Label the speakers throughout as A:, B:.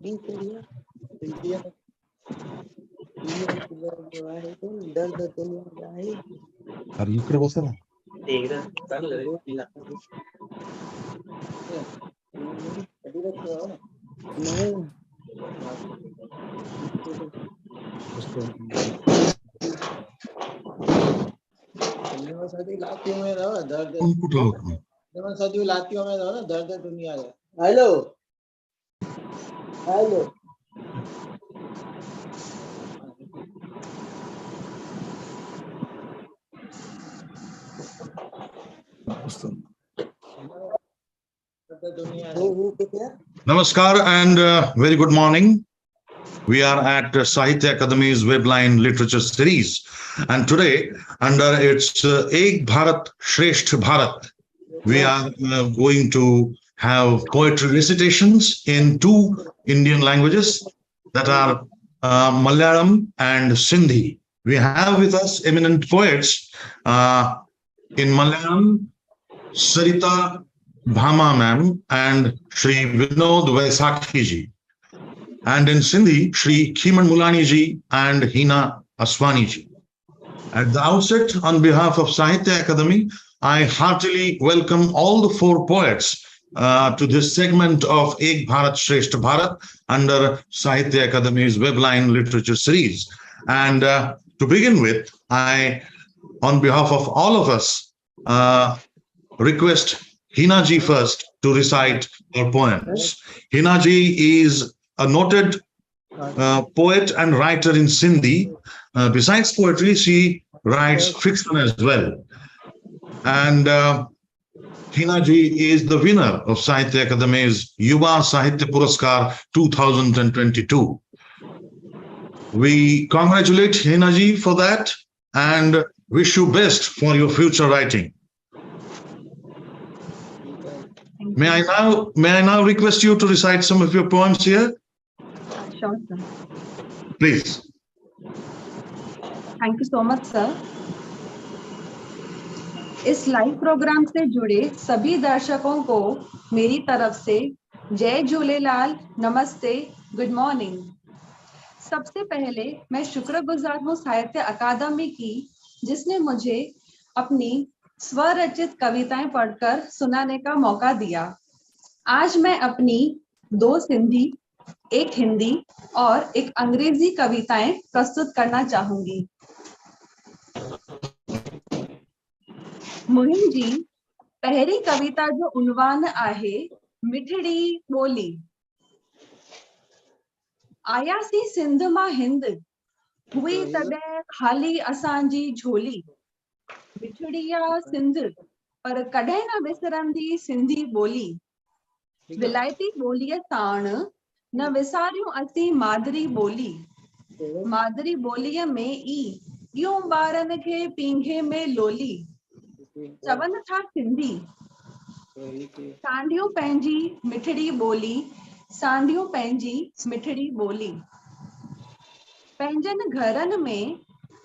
A: India जो आहे तो दर्द दुनिया आहे.
B: अरे इकडे बसा ना.
A: एकदा चांगलं तिला नाही लातियों में रहो दर्द सदी लातियों में रहो ना दर्द दुनिया है. Hello hello
B: Namaskar and very good morning. We are at Sahitya Akademi's Webline Literature Series, and today, under its Ek Bharat, Shrestha Bharat, we are going to have poetry recitations in two Indian languages, that are Malayalam and Sindhi. We have with us eminent poets in Malayalam, Sarita Bhama ma'am and Shri Vinod Vaisakhi ji. And in Sindhi, Shri Khiman Mulani ji and Hina Aswani ji. At the outset, on behalf of Sahitya Akademi, I heartily welcome all the four poets to this segment of Ek Bharat Shrestha Bharat under Sahitya Akademi's Webline Literature Series. And to begin with, I, on behalf of all of us, request Hina ji first to recite her poems. Hina ji is a noted poet and writer in Sindhi. Besides poetry, she writes fiction as well. And Hina ji is the winner of Sahitya Akademi's Yuva Sahitya Puraskar 2022. We congratulate Hina ji for that and wish you best for your future writing. May I now request you to recite some of your poems here?
C: Sure, sir.
B: Please.
C: Thank you so much, sir. इस live programme से जुड़े सभी दर्शकों को मेरी तरफ से जय झूलेलाल, नमस्ते, गुड मॉर्निंग। सबसे पहले मैं शुक्रगुजार हूँ साहित्य अकादमी की, जिसने मुझे अपनी स्वरचित कविताएं पढ़कर सुनाने का मौका दिया। आज मैं अपनी 2 सिंधी, 1 हिंदी और 1 अंग्रेजी कविताएं प्रस्तुत करना चाहूंगी। मोहिन जी, पहली कविता जो उन्वान आहे मिठड़ी ॿोली। आयासी सिंध मां हिंद, हुई तॾहिं ख़ाली असांजी झोली। मिठड़िया सिंध, पर कॾहिं न विसरंदी सिंधी ॿोली। विलायती ॿोलीअ साण न विसारियूं असीं मादरी ॿोली। मादरी ॿोलीअ में ई ॾियूं ॿारनि खे पींघे में लोली। चवनि था सिंधी, सांढियूं पंहिंजी मिठड़ी ॿोली, सांढियूं पंहिंजी मिठड़ी ॿोली। पंहिंजनि घरनि में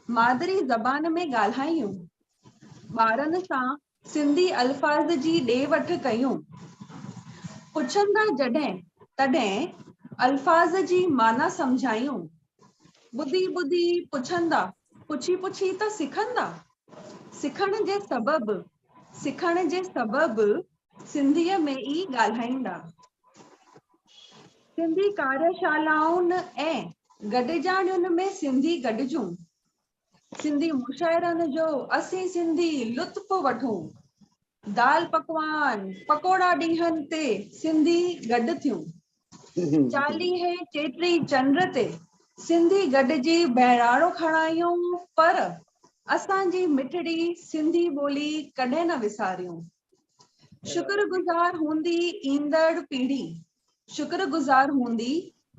C: मादरी ज़बान में ॻाल्हायूं, ॿारनि सां सिंधी अल्फाज़ जी ॾे वठ कयूं। पुछंदा जॾहिं तॾहिं अल्फाज़ जी माना सम्झायूं। ॿुधी ॿुधी पुछंदा, पुछी पुछी त सिखंदा। सिखण जे सबबु सिंधीअ में ई ॻाल्हाईंदा। सिंधी कार्यशालाउनि ऐं गॾिजाणियुनि में सिंधी गॾिजूं। सिंधी मुशाइरनि जो असीं सिंधी लुत्फ़ वठूं। दाल पकवान पकोड़ा ॾींहंनि ते सिंधी गॾु थियूं। चालीहे चेटी चंड ते सिंधी गॾिजी बहिराणो खणायूं, पर असांजी मिठड़ी सिंधी ॿोली कॾहिं न विसारियूं। शुक्रगुज़ार हूंदी ईंदड़ पीढ़ी, शुक्रगुज़ार हूंदी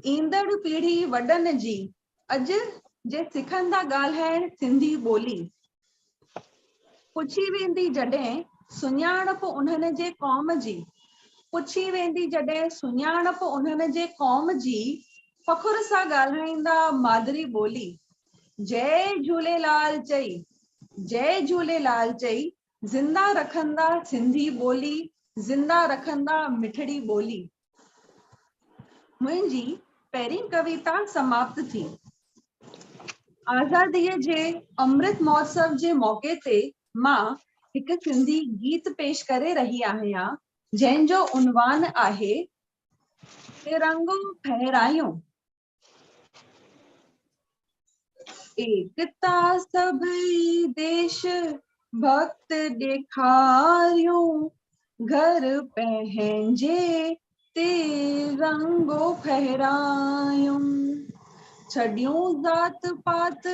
C: ईंदड़ पीढ़ी वॾनि जी, अॼु जे सिखंदा ॻाल्हाइण सिंधी ॿोली। पुछी वेंदी जॾहिं सुञाणप उन्हनि जे क़ौम जी, पुछी वेंदी जॾहिं सुञाणप उन्हनि जे क़ौम जी, फ़खुर सां ॻाल्हाईंदा मादरी ॿोली। जय झूलेलाल चई, जय झूलेलाल चई, ज़िंदा रखंदा सिंधी ॿोली, ज़िंदा रखंदा मिठड़ी ॿोली। मुंहिंजी पहिरीं कविता समाप्त थी। आज़ादीअ जे अमृत महोत्सव जे मौके ते मां हिकु सिंधी गीत पेश करे रही आहियां, जंहिंजो उनवान आहे तिरंगो फहरायूं। एकता सभई देश भक्त ॾेखारियूं, घर पंहिंजे तिरंगो फहरायूं। छॾियूं ज़ात पात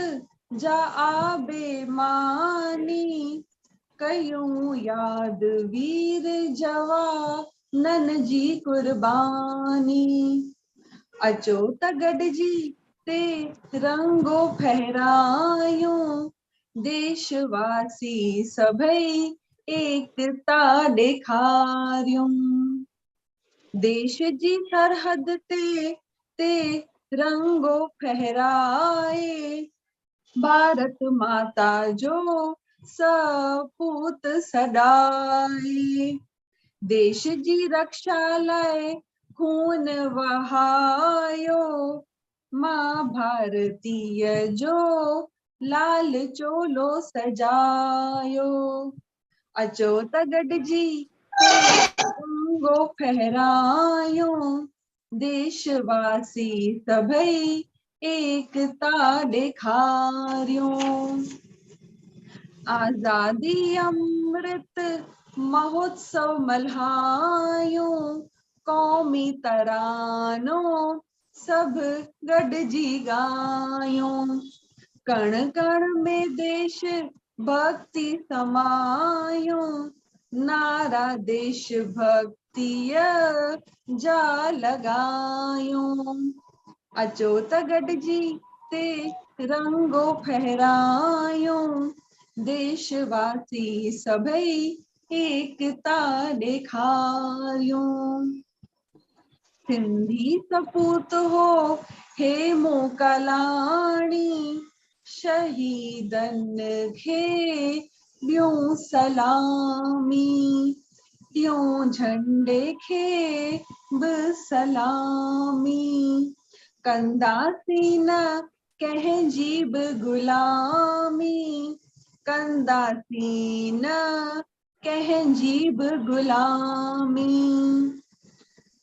C: जा आबेमानी, कयूं याद वीर जवाननि जी कुर्बानी। अचो त गॾिजी तिरंगो फहरायूं, देशवासी सभई एकता ॾेखारियूं। देश जी सरहद ते तिरंगो फहराए, भारत माता जो सपूत सॾाए। देश जी रक्षा लाइ खून वहायो, मां भारतीय जो लाल चोलो सजायो। अचो त गॾिजी तिरंगो फहरायूं, देशवासी सभई एकता ॾेखारियूं। आज़ादी अमृत महोत्सव मल्हायूं, क़ौमी तरानो सब गॾिजी ॻायूं। कण कण में देश भक्ति समायूं, नारा देश भक्तिय जा लॻायूं। अचो त गॾिजी तिरंगो फहरायूं, देशवासी सभई एकता ॾेखारियूं। सिंधी सपूत हो हे मोकलाणी, शहीदनि खे ॾियूं सलामी, ॾियूं झंडे खे बि सलामी। कंदासीं न कंहिंजी बि गुलामी, कंदासीं न कंहिंजी बि गुलामी।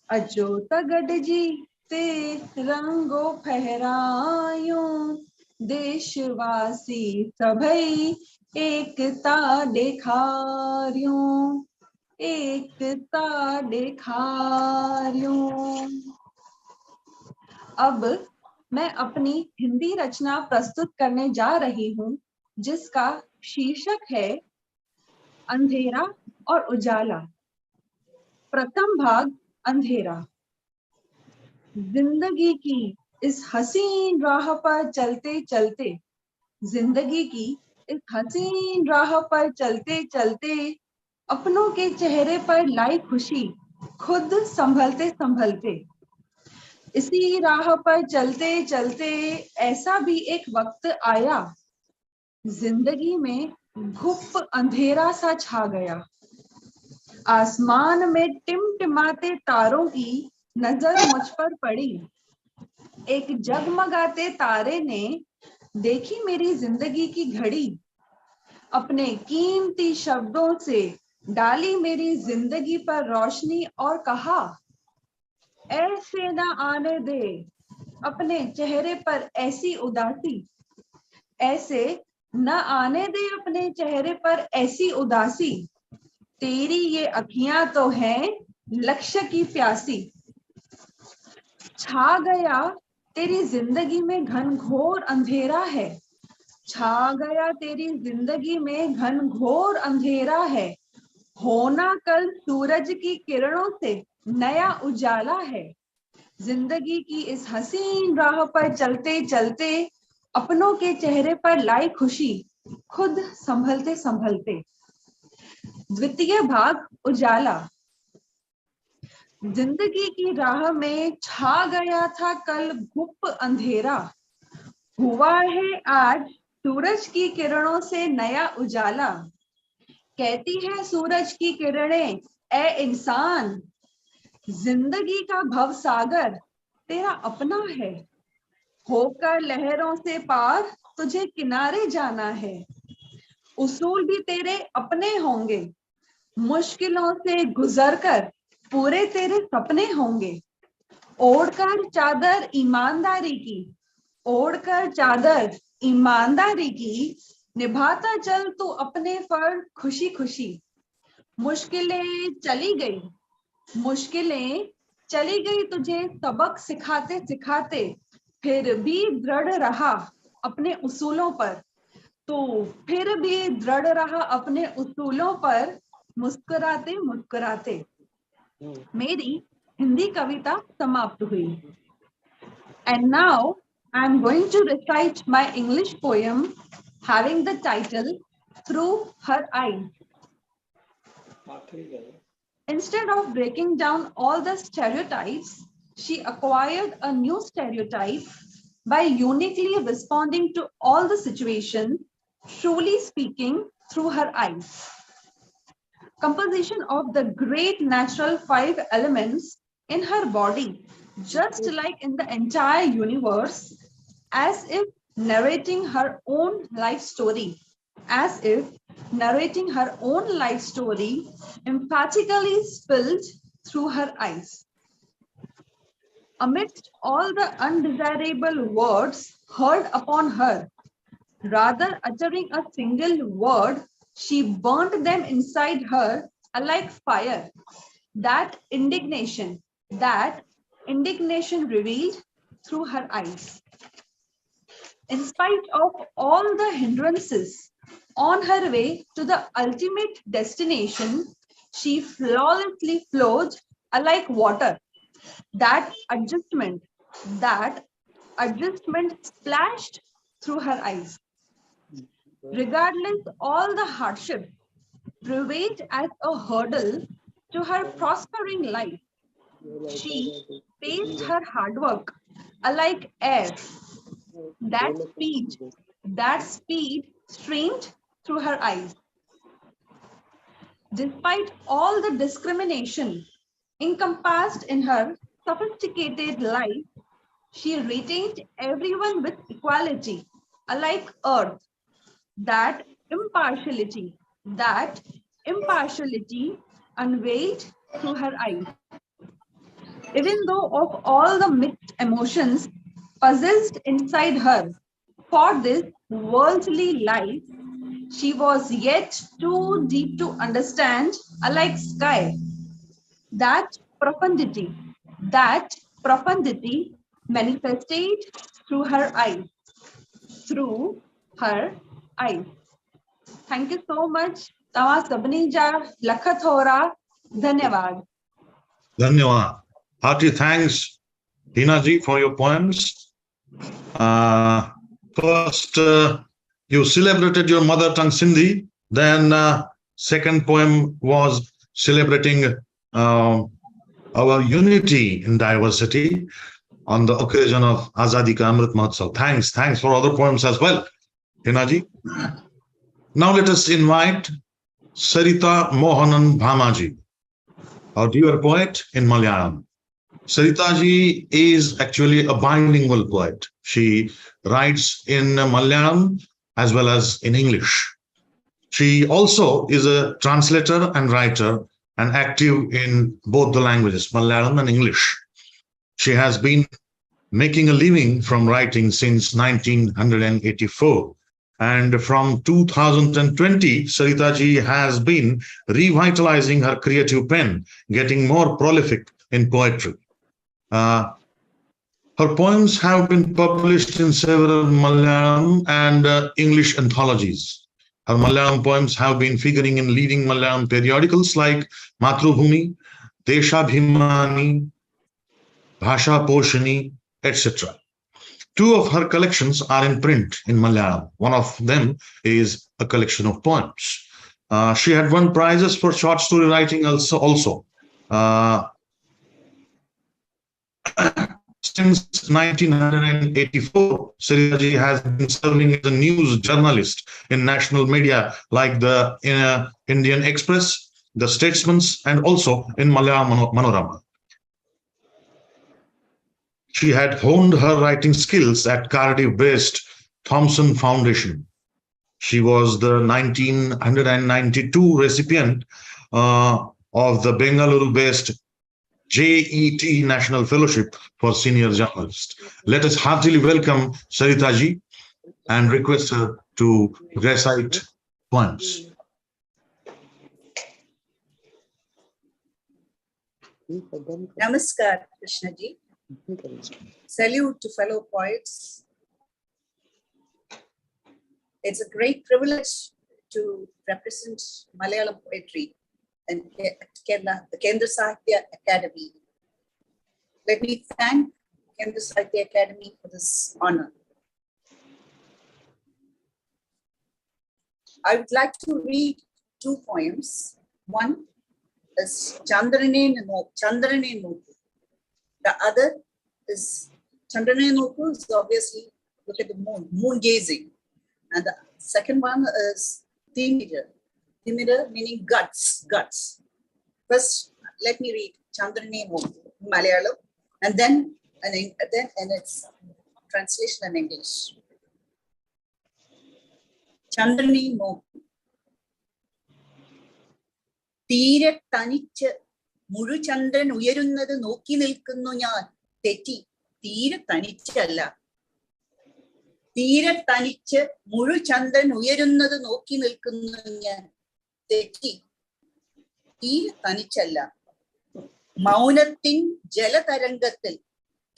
C: अचो त गॾिजी तिरंगो फहरायूं, देशवासी सभई एकता ॾेखारियूं, एकता ॾेखारियूं। अब मैं अपनी हिंदी रचना प्रस्तुत करने जा रही हूँ, जिसका शीर्षक है अंधेरा और उजाला। प्रथम भाग, अंधेरा। जिंदगी की इस हसीन राह पर चलते चलते, जिंदगी की इस हसीन राह पर चलते चलते, अपनों के चेहरे पर लाई खुशी खुद संभलते संभलते। इसी राह पर चलते चलते ऐसा भी एक वक्त आया, जिंदगी में घुप अंधेरा सा छा गया। आसमान में टिमटिमाते तारों की नजर मुझ पर पड़ी। एक जगमगाते तारे ने देखी मेरी जिंदगी की घड़ी, अपने कीमती शब्दों से डाली मेरी जिंदगी पर रोशनी और कहा, ऐसे न आने दे अपने चेहरे पर ऐसी उदासी, ऐसे न आने दे अपने चेहरे पर ऐसी उदासी। तेरी ये अखियां तो हैं लक्ष्य की प्यासी। छा गया तेरी जिंदगी में घनघोर अंधेरा है, छा गया तेरी जिंदगी में घनघोर अंधेरा है। होना कल सूरज की किरणों से नया उजाला है। जिंदगी की इस हसीन राह पर चलते चलते, अपनों के चेहरे पर लाई खुशी खुद संभलते संभलते। द्वितीय भाग, उजाला। जिंदगी की राह में छा गया था कल घुप अंधेरा, हुआ है आज सूरज की किरणों से नया उजाला। कहती है सूरज की किरणें, ए इंसान, जिंदगी का भवसागर तेरा अपना है, होकर लहरों से पार तुझे किनारे जाना है। उसूल भी तेरे अपने होंगे, मुश्किलों से गुजरकर पूरे तेरे सपने होंगे। ओढ़कर चादर ईमानदारी की, ओढ़कर चादर ईमानदारी की, निभाता चल तू अपने फर्ज खुशी खुशी। मुश्किलें चली गई, मुश्किलें चली गई तुझे सबक सिखाते सिखाते, फिर भी दृढ़ रहा अपने उसूलों पर, तो फिर भी दृढ़ रहा अपने उसूलों पर, मुस्कुराते मुस्कुराते। मेरी हिंदी कविता समाप्त हुई। And now I am going to recite my English poem having the title Through Her Eyes. Instead of breaking down all the stereotypes, she acquired a new stereotype by uniquely responding to all the situations, truly speaking through her eyes. Composition of the great natural 5 elements in her body, just like in the entire universe, as if narrating her own life story, as if narrating her own life story, emphatically spilled through her eyes. Amidst all the undesirable words heard upon her, rather uttering a single word, she burnt them inside her like fire. That indignation revealed through her eyes. In spite of all the hindrances on her way to the ultimate destination, she flawlessly flowed like water. That adjustment splashed through her eyes. Regardless all the hardship prevailed as a hurdle to her prospering life, she paced her hard work like air. That speed streamed through her eyes. Despite all the discrimination encompassed in her sophisticated life, she retained everyone with equality, alike earth. That impartiality unveiled through her eyes. Even though of all the mixed emotions possessed inside her for this worldly life, she was yet too deep to understand, alike sky. That profundity manifested through her eyes. Through her eyes. Thank you so much. तव्हां सभिनी जा लख थोरा धन्यवाद.
B: Dhanyawad. Hearty thanks, Hina ji, for your poems. First, you celebrated your mother tongue Sindhi. Then, second poem was celebrating our unity in diversity on the occasion of Azadi Ka Amrit Mahotsav. Thanks for other poems as well, Hina ji. Now let us invite Sarita Mohanan Bhamaji, our dear poet in Malayalam. Sarita ji is actually a bilingual poet. She writes in Malayalam as well as in English. She also is a translator and writer and active in both the languages, Malayalam and English. She has been making a living from writing since 1984. And from 2020, Sarita ji has been revitalizing her creative pen, getting more prolific in poetry. Her poems have been published in several Malayalam and English anthologies. Her Malayalam poems have been figuring in leading Malayalam periodicals like Matrubhumi, Deshabhimani, Bhasha Poshani, etc. Two of her collections are in print in Malayalam. One of them is a collection of poems. She had won prizes for short story writing also. Since 1984, Sarita ji has been serving as a news journalist in national media like the Indian Express, the Statesman, and also in Malayalam Manorama. she had honed her writing skills at Cardiff-based Thomson Foundation. She was the 1992 recipient of the Bengaluru-based JET National Fellowship for Senior Journalists. Let us heartily welcome Sarita ji and request her to recite poems.
D: Namaskar, Krishna ji. Salute to fellow poets. It's a great privilege to represent Malayalam poetry and Kerala, the Kendra Sahitya Academy. Let me thank Kendra Sahitya Academy for this honor. I would like to read two poems. One is Chandrane Noku. The other is Chandrane Noku is obviously look at the moon gazing. And the second one is Timira. Timira meaning guts. First, let me read Chandrane Noku in Malayalam and then its translation in English. Chandrane Noku. തീരെ തനിച്ച് മുഴുചന്ദ്രൻ ഉയരുന്നത് നോക്കി നിൽക്കുന്നു ഞാൻ. തെറ്റി, തീരെ തനിച്ചല്ല. തീരെ തനിച്ച് മുഴുചന്ദ്രൻ ഉയരുന്നത് നോക്കി നിൽക്കുന്നു ഞാൻ. തെറ്റി, തീരെ തനിച്ചല്ല. മൗനത്തിൻ ജലതരംഗത്തിൽ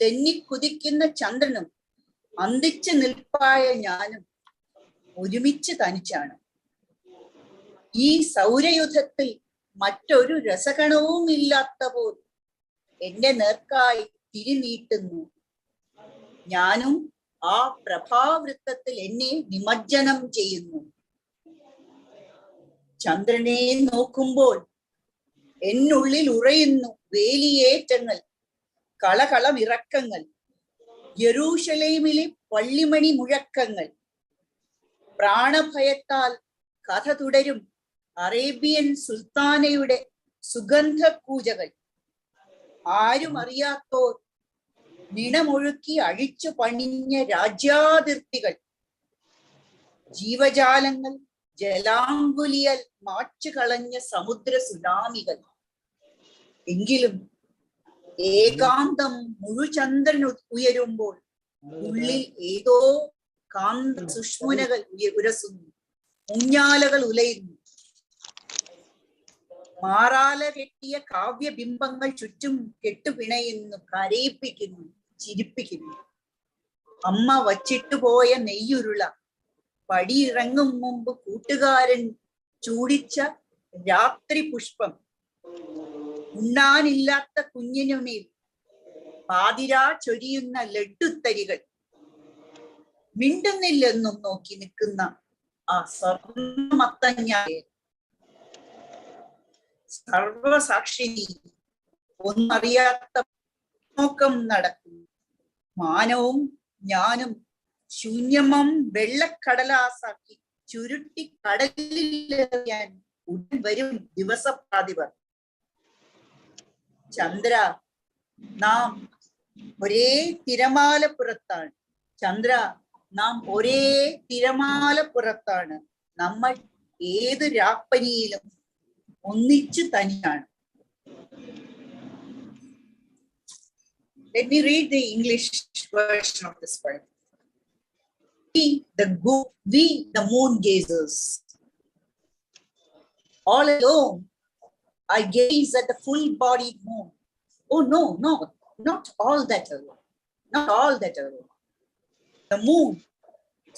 D: തെന്നിക്കുതിക്കുന്ന ചന്ദ്രനും അന്തിച്ച് നിൽപ്പായ ഞാനും ഒരുമിച്ച് തനിച്ചാണ്. ഈ സൗരയുധത്തിൽ മറ്റൊരു രസകണവും ഇല്ലാത്തപ്പോൾ എന്റെ നേർക്കായി തിരിനീട്ടുന്നു. ഞാനും ആ പ്രഭാവൃത്തത്തിൽ എന്നെ നിമജ്ജനം ചെയ്യുന്നു. ചന്ദ്രനെ നോക്കുമ്പോൾ എന്നുള്ളിൽ ഉറയുന്നു വേലിയേറ്റങ്ങൾ, കളകളമിറക്കങ്ങൾ, യെരൂശലേമിലെ പള്ളിമണി മുഴക്കങ്ങൾ. പ്രാണഭയത്താൽ കഥ തുടരും അറേബ്യൻ സുൽത്താനയുടെ സുഗന്ധക്കൂജകൾ. ആരും അറിയാത്തോർ നിണമൊഴുക്കി അഴിച്ചു പണിഞ്ഞ രാജ്യാതിർത്തികൾ. ജീവജാലങ്ങൾ ജലാങ്കുലിയൽ മാച്ചു കളഞ്ഞ സമുദ്ര സുനാമികൾ. എങ്കിലും ഏകാന്തം മുഴുചന്ദ്രൻ ഉയരുമ്പോൾ ഉള്ളിൽ ഏതോ കാന്ത സുഷ്മുനകൾ ഉരസുന്നു, ഊഞ്ഞാലകൾ ഉലയുന്നു. മാറാല കെട്ടിയ കാവ്യബിംബങ്ങൾ ചുറ്റും കെട്ടുപിണയുന്നു, കരയിപ്പിക്കുന്നു, ചിരിപ്പിക്കുന്നു. അമ്മ വച്ചിട്ടുപോയ നെയ്യുരുള, പടിയിറങ്ങും മുമ്പ് കൂട്ടുകാരൻ ചൂടിച്ച രാത്രി പുഷ്പം. ഉണ്ണാനില്ലാത്ത കുഞ്ഞിനുമേൽ പാതിരാ ചൊരിയുന്ന ലഡ്ഡുത്തരികൾ. മിണ്ടുന്നില്ലെന്നും നോക്കി നിൽക്കുന്ന ആ സ്വർണ്ണമത്തഞ്ഞായ സർവസാക്ഷിനി ഒന്നറിയാത്ത നോക്കം നടക്കുന്നു. മാനവും ഞാനും ശൂന്യമം വെള്ളക്കടലാസാക്കി ചുരുട്ടി കടലിലെറിയാൻ ഉടൻ വരും ദിവസപ്രാതിപർ. ചന്ദ്ര, നാം ഒരേ തിരമാലപ്പുറത്താണ്. ചന്ദ്ര, നാം ഒരേ തിരമാലപ്പുറത്താണ്. നമ്മൾ ഏത് രാപ്പനിയിലും ഒന്നിച്ചു തനിയാണ്. Let me read the English version of this poem. We, the moon gazers, all alone, I gaze at the full-bodied moon. Oh no, not all that alone. Not all that alone. The moon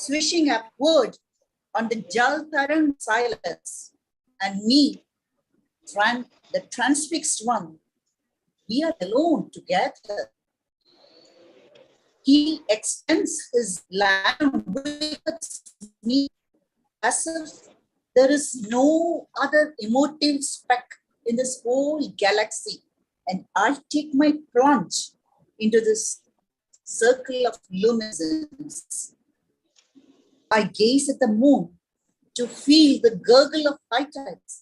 D: swishing upward on the Jaltaran silence, and me, the transfixed one, we are alone together. He extends his land with me as if there is no other emotive speck in this whole galaxy, and I take my plunge into this circle of luminescence. I gaze at the moon to feel the gurgle of high tides,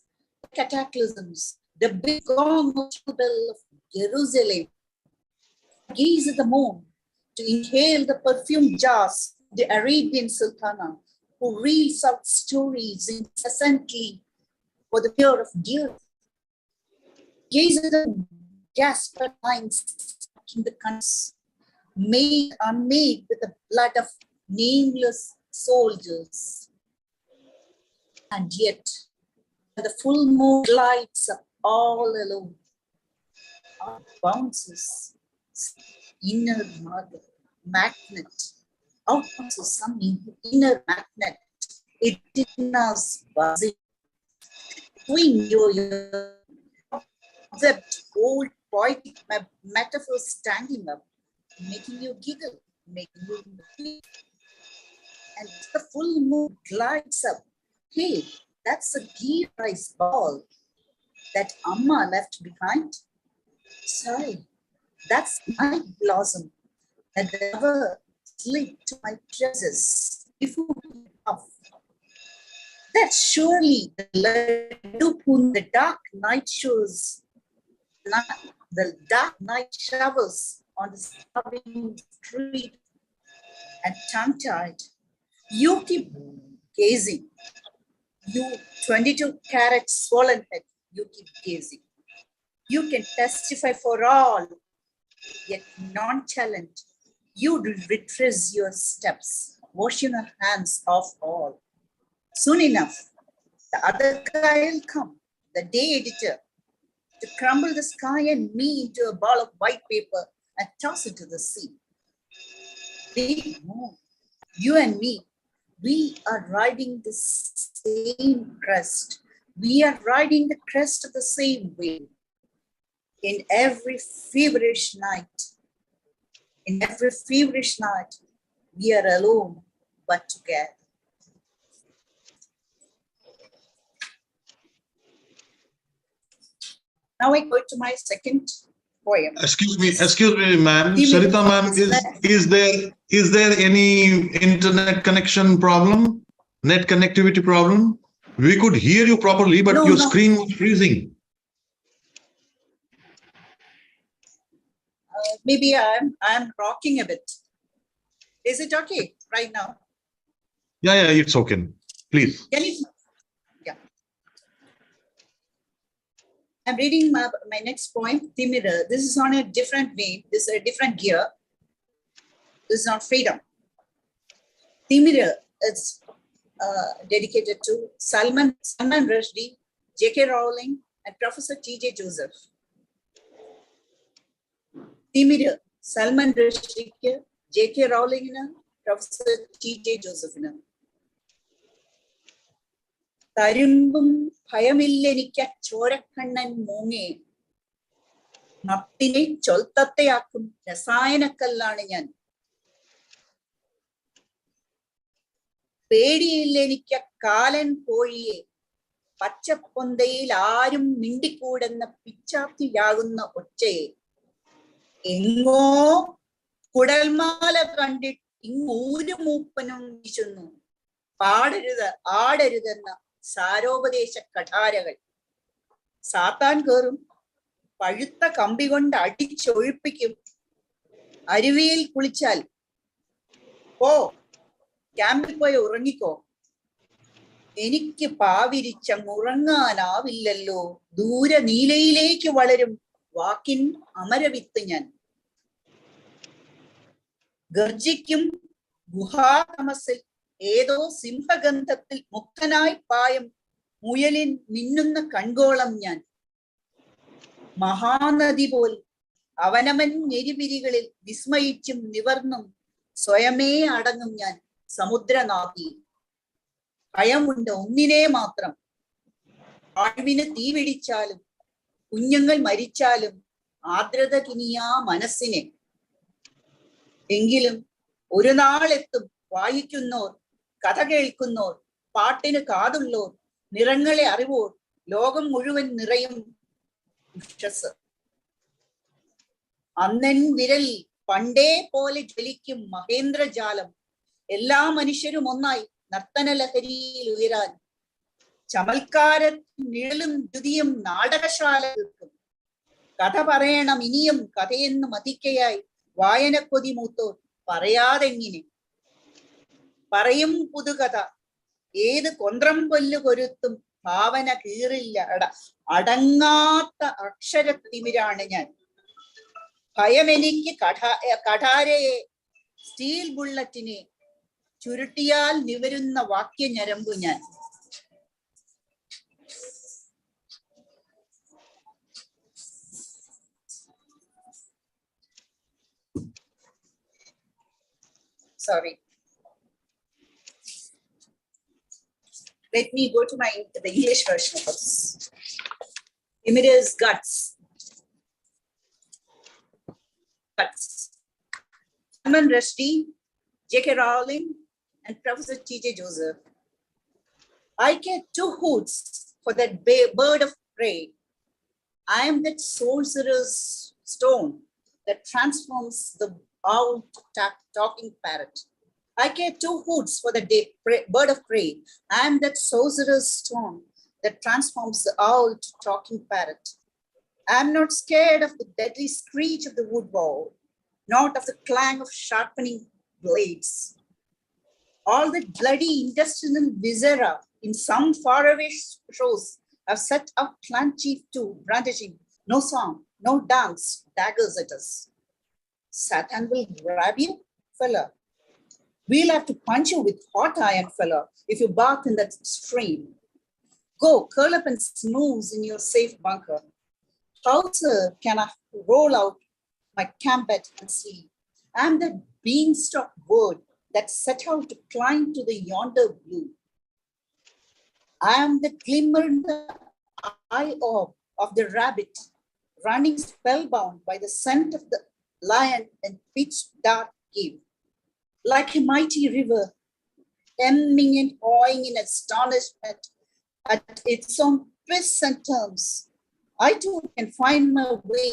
D: the cataclysms, the big gong of bell of Jerusalem. I gaze at the moon to inhale the perfume jars of the Arabian Sultana, who reads out stories incessantly for the fear of death. Gaze at the gasp lines in the countries are made with the blood of nameless soldiers. And yet, the full moon glides up all alone, bounces inner magnet, out bounces some inner magnet, it in us buzzing, between your concept, old poetic metaphors standing up, making you giggle, making you feel. And the full moon glides up. Hey, that's a ghee rice ball that Amma left behind. Sorry, that's my blossom that never slid to my tresses before we off. That's surely the laddu, the dark night shows, the dark night showers on the starving street, and tongue-tied, you keep gazing. You 22-carat swollen head, you keep gazing. You can testify for all, yet nonchalant. You retrace your steps, washing your hands off all. Soon enough, the other guy will come, the day editor, to crumble the sky and me into a ball of white paper and toss it to the sea. We know, you and me, we are riding the same crest. We are riding the crest of the same wave. In every feverish night, we are alone but together. Now I go to my second poem.
B: Excuse me, ma'am. Sarita ma'am, is there any internet connection problem? Net connectivity problem? We could hear you properly, but your screen was freezing.
D: Maybe I'm rocking a bit. Is it okay right now?
B: Yeah, it's okay. Please.
D: Yeah. I'm reading my next poem, Timira. This is on a different vein. This is a different gear. This is on freedom. Timira is dedicated to Salman Rushdie, J.K. Rowling, and Professor T.J. Joseph. Timira, Salman Rushdie, J.K. Rowling, Professor T.J. Joseph. Tarumbum Payamillenika Chorakannan Monge Naptine Choltateakum Rasayana Kalanian Pedi Lenika Kalan Poye Pachapondail Arum Mindikud and the Pichati Yaguna Oche Ingo Kudalmala Kandit Ingudumupanum Vishunu Padarida Sarobadesha Kataragal Satan Gurum Payutta Kambigon Adi Choipikim Arivil Kulichal Oh Kambipoy Uraniko Eniki Paviricha Murangana Villello Dura Nile Lake Valarum Walkin Amaravithan Gurjikim Guha Tamasil Edo Simhagantatil Mukkanai Payam Muyalin Minnuna Kangolam Yan Mahanadipol Avanaman Nerivirigal Vismaichim Nivarnum Soyame Adangam Yan Samudra Nati Payamunda Unnine Matram Advina Tividichalam Unyangal Marichalam Adrada Kinia Manasine Engilum Uranaletum Vayikunor Kathakelkunor, Patin Kadulor, Nirangale Arivor, Logam Muruvan Nirayam Ushasa. Annen Virali, Pande Poli Jelikim, Mahendra Jalam, Ella Manisharu Monai, Nartana Lahari Luiran, Chamalkarat, Nilum Judium, Nadakashala, Kataparena Minium, Katain Matikayai, വായനക്കൊതി മൂത്തോർ പറയാതെങ്ങിനെ പറയും പുതുകഥ ഏത് കൊന്ത്രം കൊല്ലു കൊരുത്തും ഭാവന കീറില്ല അടങ്ങാത്ത അക്ഷരത്തിമിരാണ് ഞാൻ. ഭയമെനിക്ക് കഠാരയെ steel ബുള്ളറ്റിനെ ചുരുട്ടിയാൽ നിവരുന്ന വാക്യഞരമ്പു ഞാൻ. Sorry. Let me go to the English version of this. Immediate guts. Guts. Salman Rushdie, J.K. Rowling, and Professor T.J. Joseph. I care two hoots for that bird of prey. I am that sorcerer's stone that transforms the owl to talking parrot. I care two hoots for the bird of prey. I am that sorcerer's stone that transforms the owl to talking parrot. I am not scared of the deadly screech of the wood bow, not of the clang of sharpening blades. All the bloody intestinal viscera in some faraway shows have set up clan chief too, brandishing no song, no dance, daggers at us. Satan will grab you, fella. We'll have to punch you with hot iron, fella, if you bath in that stream. Go, curl up and snooze in your safe bunker. How, sir, can I roll out my camp bed and sleep? I'm the beanstalk bird that set out to climb to the yonder blue. I am the glimmer in the eye of the rabbit, running spellbound by the scent of the lion in pitch dark cave. Like a mighty river, hemming and hawing in astonishment at its own twists and turns, I too can find my way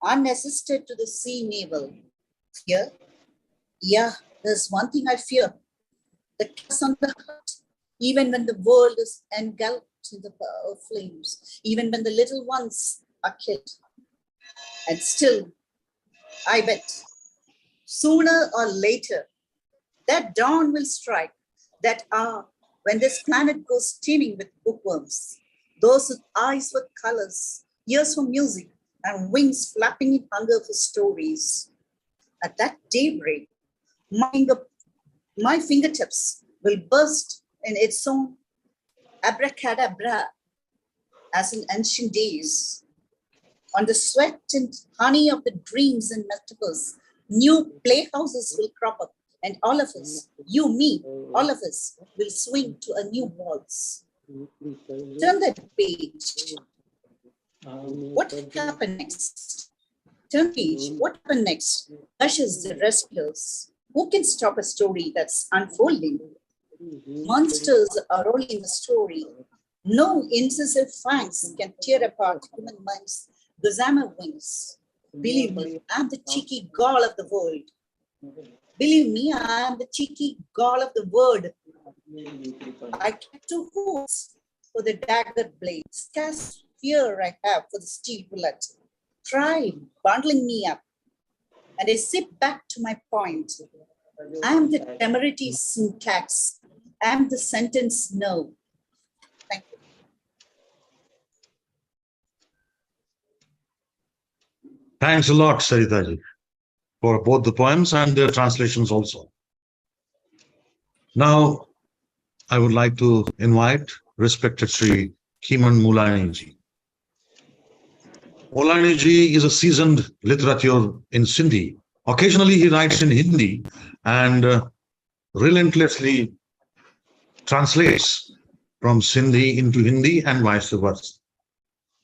D: unassisted to the sea navel. Fear? Yeah, there's one thing I fear. The curse on the heart, even when the world is engulfed in the flames, even when the little ones are killed. And still, I bet, sooner or later, that dawn will strike, that hour when this planet goes steaming with bookworms, those with eyes for colors, ears for music, and wings flapping in hunger for stories. At that daybreak, my fingertips will burst in its own abracadabra as in ancient days. On the sweat and honey of the dreams and metaphors, new playhouses will crop up. And all of us, you, me, all of us will swing to a new waltz. Turn that page. What happened next? Turn page. What happened next? Gushes the wrestlers. Who can stop a story that's unfolding? Monsters are rolling the story. No incisive fangs can tear apart human minds' gossamer wings. Believe me, I'm the cheeky gall of the world. Believe me, I am the cheeky gall of the word. I kept two hoots for the dagger blades. Cast fear I have for the steel bullet. Try bundling me up, and I sip back to my point. I am the temerity syntax. I am the sentence no. Thank you.
B: Thanks a lot, Saritaji, for both the poems and their translations also. Now, I would like to invite respected Sri Khiman Mulani-ji. Mulani-ji is a seasoned literature in Sindhi. Occasionally, he writes in Hindi and relentlessly translates from Sindhi into Hindi and vice versa.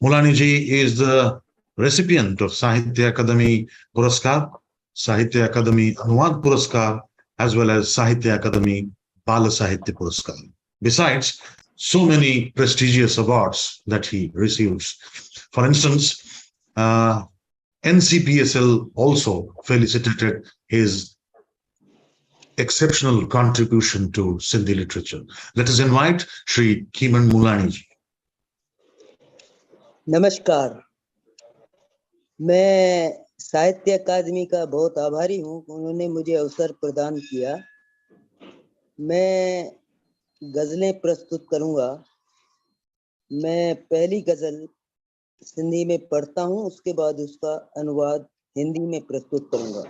B: Mulani-ji is the recipient of Sahitya Akademi Puraskar, Sahitya Akademi Anuvad Puraskar, as well as Sahitya Akademi Bala Sahitya Puraskar. Besides, so many prestigious awards that he receives. For instance, NCPSL also felicitated his exceptional contribution to Sindhi literature. Let us invite Sri Khiman Mulani-ji.
E: नमस्कार, मैं साहित्य अकादमी का बहुत आभारी हूँ, उन्होंने मुझे अवसर प्रदान किया। मैं गजलें प्रस्तुत करूंगा। मैं पहली गजल सिंधी में पढ़ता हूँ, उसके बाद उसका अनुवाद हिंदी में प्रस्तुत करूंगा।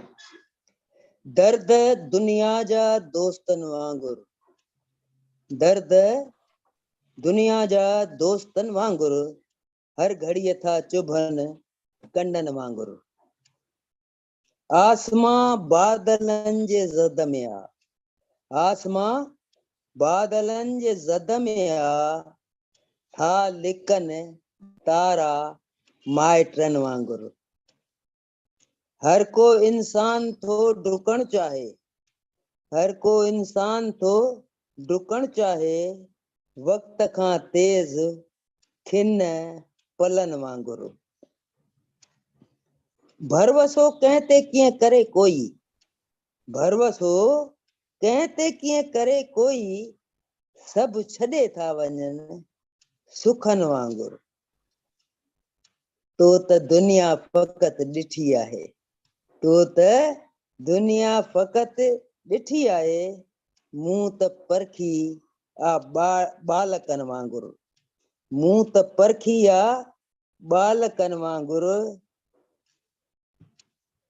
E: दर्द दुनिया जा दोस्तन वांगुर, दर्द दुनिया जा दोस्तन वांगुर, हर घड़ी था चुभन कंडन वांगुर। आसमां बादलन जे ज़द में आ, आसमां बादलन जे ज़द में आ, था लिकन तारा माइटन वांगुर। हर को इंसान थो डुकण चाहे, हर को इंसान थो डुकण चाहे, वक्त खां तेज खिन पलन वांगुर। भरवसो कहते किए करे कोई, भरवसो कहते किए करे कोई, सब छड़े था वञन सुखन वांगुर। तो त दुनिया फकत ॾिठी आहे, तो त दुनिया फकत ॾिठी आहे, मूं त परखी आ बालकन वांगुर, मूं त परखी आ बालकन वांगुर।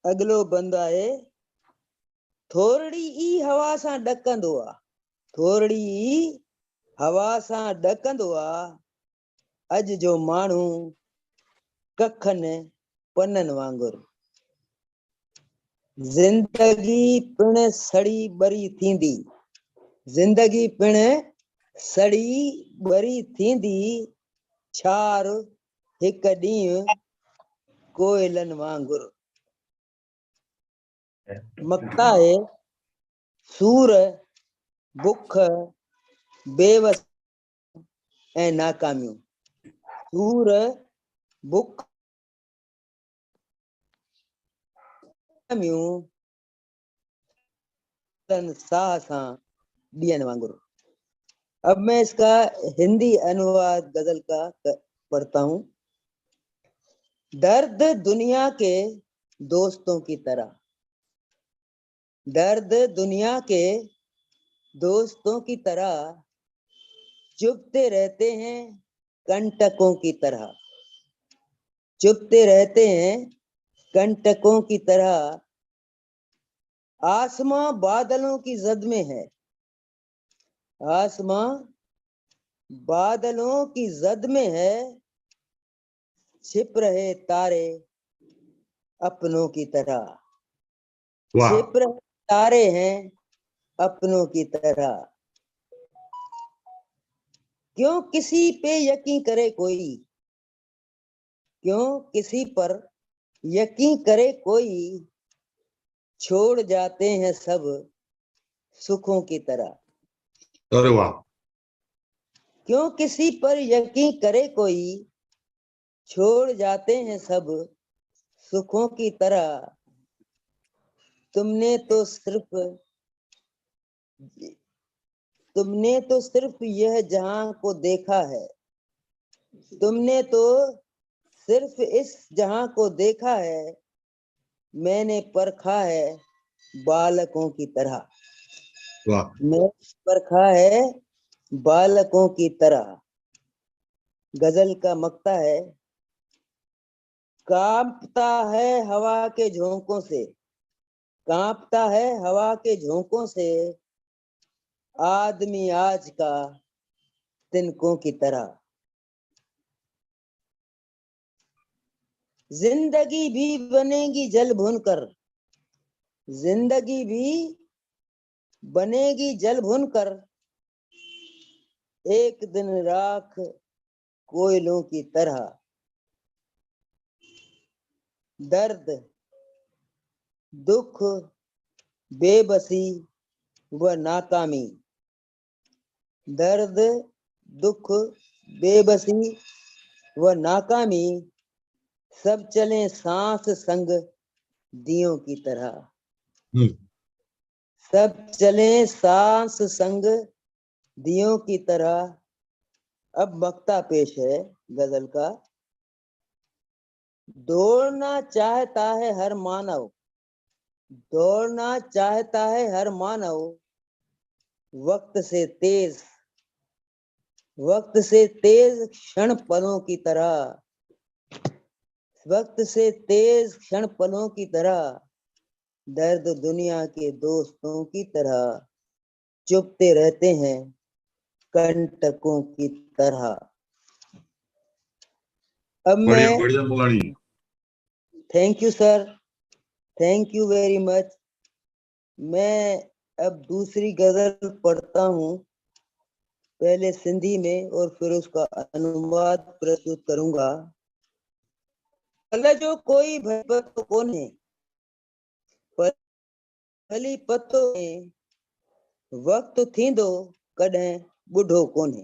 E: अगलो बंद आहे, थोरड़ी ई हवा सां ॾकंदो आ, थोरड़ी ई हवा सां ॾकंदो आ, अॼु जो माण्हू कखनि पननि वांगुर। जिंदगी पिण सड़ी बरी थींदी, जिंदगी पिण सड़ी बरी थींदी, छार हिक ॾींहुं कोयलनि वांगुर। मक्ता है सूर बुख बेवस ऐं नाकामियूं, सूर बुख नाकामियूं साह सां ॾियन वांगुर। अब मैं इसका हिंदी अनुवाद गजल का पढ़ता हूँ। दर्द दुनिया के दोस्तों की तरह, दर्द दुनिया के दोस्तों की तरह, चुभते रहते हैं कंटकों की तरह, चुभते रहते हैं कंटकों की तरह। आसमां बादलों की जद में है, आसमां बादलों की जद में है, छिप रहे तारे अपनों की तरह, छिप रहे तारे हैं अपनों की तरह। क्यों किसी पे यकीन करे कोई, क्यों किसी पर यकीन करे कोई, छोड़ जाते हैं सब सुखों की तरह।
B: अरे वाह।
E: क्यों किसी पर यकीन करे कोई, छोड़ जाते हैं सब सुखों की तरह। तुमने तो सिर्फ यह जहां को देखा है, तुमने तो सिर्फ इस जहां को देखा है, मैंने परखा है बालकों की तरह, मैंने परखा है बालकों की तरह। गजल का मक्ता है, कांपता है हवा के झोंकों से, कांपता है हवा के झोंकों से, आदमी आज का तिनकों की तरह। जिंदगी भी बनेगी जल भुनकर, जिंदगी भी बनेगी जल भुनकर, एक दिन राख कोयलों की तरह। दर्द दुख बेबसी व नाकामी, दर्द दुख बेबसी व नाकामी, सब चले सांस संग दियों की तरह, सब चले सांस संग दियों की तरह। अब मक्ता पेश है गजल का। दौड़ना चाहता है हर मानव, दौड़ना चाहता है हर मानव, वक्त से तेज क्षण पलों की तरह, वक्त से तेज क्षण पलों की तरह, दर्द दुनिया के दोस्तों की तरह, चुपते रहते हैं कंटकों की तरह। अब
B: बढ़िया
E: मैं,
B: बढ़िया Mulani.
E: Thank you sir, thank you very much. मैं अब दूसरी गजल पढ़ता हूँ, पहले सिंधी में और फिर उसका अनुवाद प्रस्तुत करूंगा। जो कोई भली कौन है, भली पतो में वक्त थींदो कॾहिं बुढ़ो कोन्हे।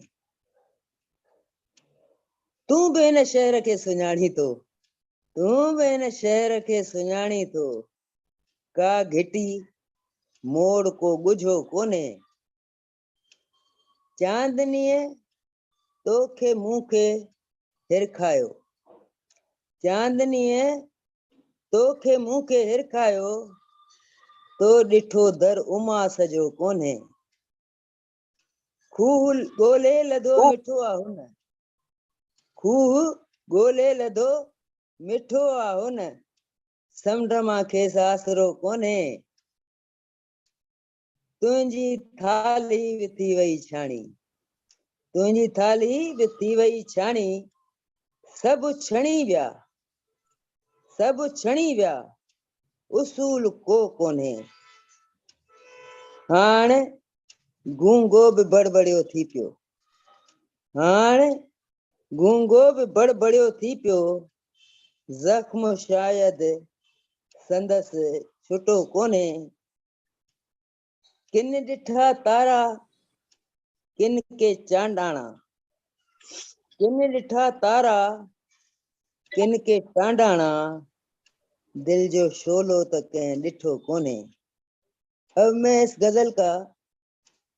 E: तू बि हिन शहर खे सुञाणी थो, तू बि हिन शहर खे सुञाणी थो, का घिटी मोड़ को ॻुझो कोन्हे। चांदनीअ तोखे मूंखे हिरखायो, चांदनीअ तोखे मूंखे हिरखायो, तो ॾिठो दर उमा सजो कोन्हे। खूह ॻोल्हे लधो मिठो आ हुन, खूह ॻोल्हे लधो मिठो आ हुन, समुंड मां खेसि आसरो कोन्हे। तुंहिंजी थाली बि थी वई छाणी, तुंहिंजी थाली बि थी वई छाणी, सभु छणी विया, सभु छणी विया, उसूल को कोन्हे। हाणे गूंगो बि बड़बड़ियो थी पियो, हाणे गूंगो बि बड़बड़ियो थी पियो, जख्म शायदि संदसि छुटो कोन्हे। किन ॾिठा तारा किन के चांडाणा, किन ॾिठा तारा किन के चांडाणा, दिल जो शोलो त कंहिं ॾिठो कोन्हे। अब मैं इस गजल का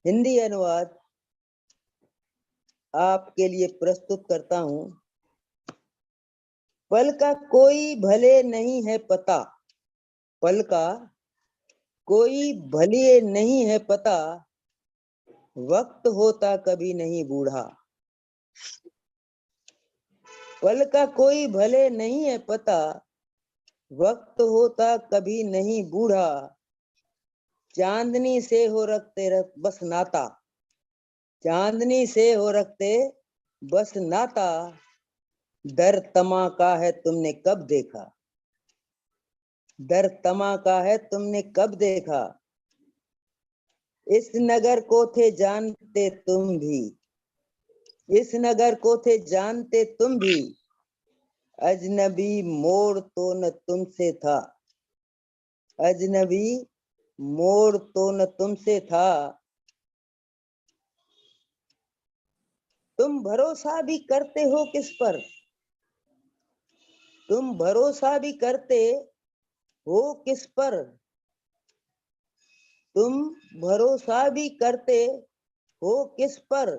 E: हिंदी अनुवाद आपके लिए प्रस्तुत करता हूँ। पल का कोई भले नहीं है पता, पल का कोई भले नहीं है पता, वक्त होता कभी नहीं बूढ़ा। पल का कोई भले नहीं है पता, वक्त होता कभी नहीं बूढ़ा, चांदनी से हो रखते बस नाता, चांदनी से हो रखते बस नाता, दर तमा का है तुमने कब देखा, दर तमा का है तुमने कब देखा, इस नगर को थे जानते तुम भी, इस नगर को थे जानते तुम भी, अजनबी मोड़ तो न तुमसे था, अजनबी मोड़ तो न तुमसे था, तुम भरोसा भी करते हो किस पर, तुम भरोसा भी करते हो किस पर, तुम भरोसा भी करते हो किस पर,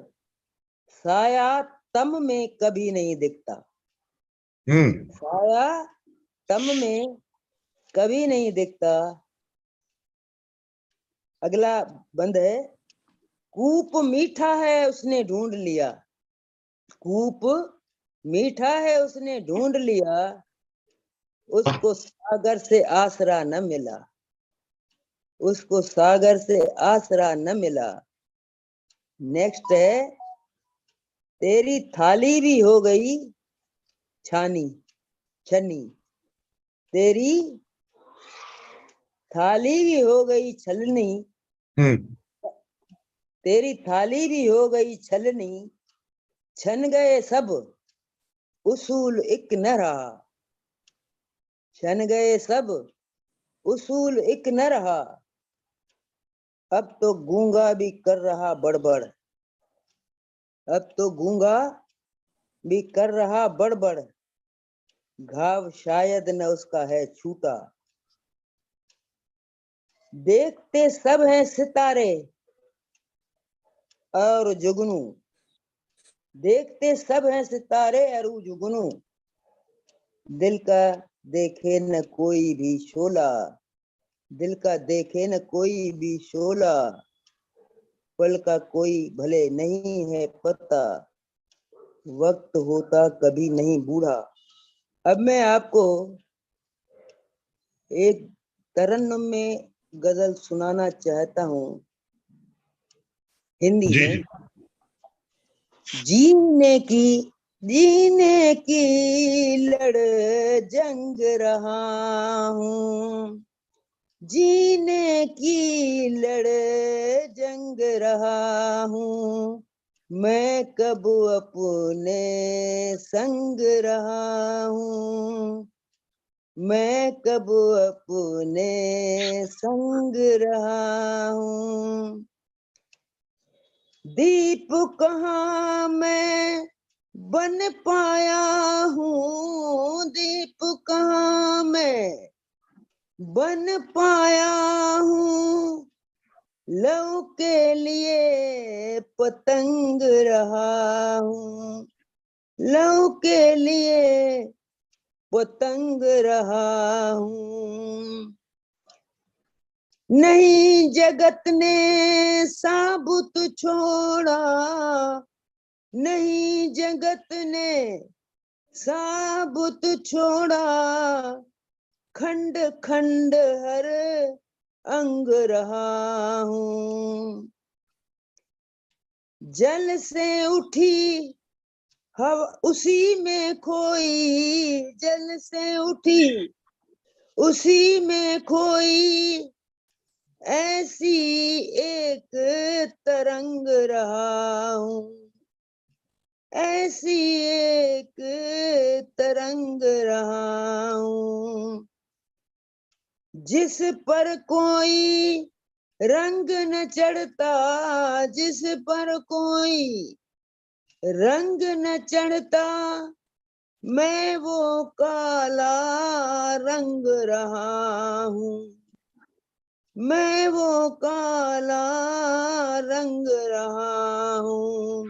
E: साया तम में कभी नहीं दिखता, साया तम में कभी नहीं दिखता। अगला बंद है, कूप मीठा है उसने ढूंढ लिया, कूप मीठा है उसने ढूंढ लिया, उसको सागर से आसरा न मिला, उसको सागर से आसरा न मिला। नेक्स्ट है, तेरी थाली भी हो गई छानी छनी, तेरी थाली भी हो गई छलनी, तेरी थाली भी हो गई छलनी, छन गए सब उसूल एक न रहा, छन गए सब उसूल एक न रहा, अब तो गूंगा भी कर रहा बड़बड़, अब तो गूंगा भी कर रहा बड़बड़, घाव शायद न उसका है छूटा, देखते सब हैं सितारे और जुगनू, देखते सब हैं सितारे और जुगनू, दिल का देखे न कोई भी शोला, दिल का देखे न कोई भी शोला, पल का कोई भले नहीं है पता, वक्त होता कभी नहीं बूढ़ा। अब मैं आपको एक तरन्नुम में गजल सुनाना चाहता हूँ हिंदी
B: जी
E: में।
B: जी
E: जीने की लड़ जंग रहा हूँ, जीने की लड़ जंग रहा हूँ, मैं कब अपने संग रहा हूँ, मैं कब अपने संग रहा हूँ। दीप कहाँ मैं बन पाया हूँ, दीप कहाँ मैं बन पाया हूँ, लव के लिए पतंग रहा हूँ, लव के लिए पतंग रहा हूँ। नहीं जगत ने साबुत छोड़ा, नहीं जगत ने साबुत छोड़ा, खंड खंड हर अंग रहा हूँ। जल से उठी हवा उसी में खोई, जल से उठी उसी में खोई, ऐसी एक तरंग रहा हूँ, ऐसी एक तरंग रहा हूँ। जिस पर कोई रंग न चढ़ता, जिस पर कोई रंग न चढ़ता, मैं वो काला रंग रहा हूँ, मैं वो काला रंग रहा हूँ।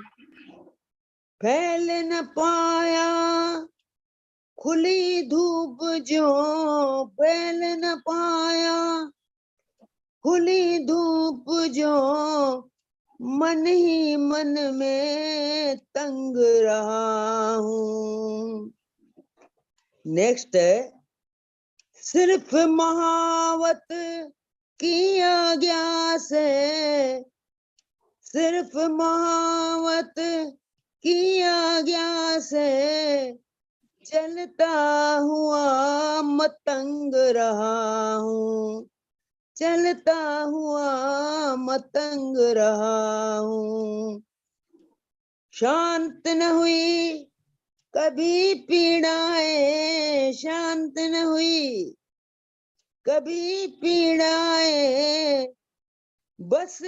E: फैल न पाया खुली धूप जो, फैल न पाया खुली धूप जो, मन ही मन में तंग रहा हूँ। नेक्स्ट है, सिर्फ महावत की आज्ञा से, सिर्फ महावत की आज्ञा से, चलता हुआ मतंग रहा हूँ, चलता हुआ मतंग रहा हूँ। शांत न हुई कभी पीड़ाएं, शांत न हुई कभी पीड़ाएं, बस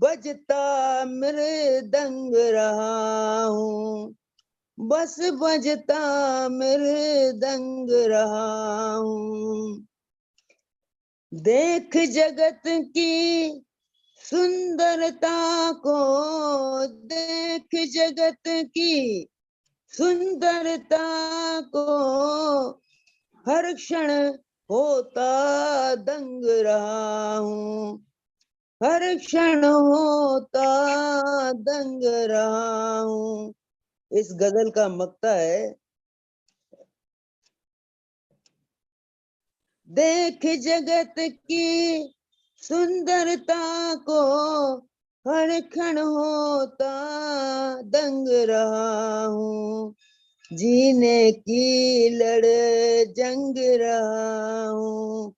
E: बजता मृदंग रहा हूँ, बस बजता मृदंग रहा हूँ। देख जगत की सुंदरता को, देख जगत की सुंदरता को, हर क्षण होता दंग रहा हूँ, हर क्षण होता दंग रहा हूँ। इस गजल का मक्ता है, देख जगत की सुंदरता को, हर क्षण होता दंग रहा हूँ, जीने की लड़ जंग रहा हूँ,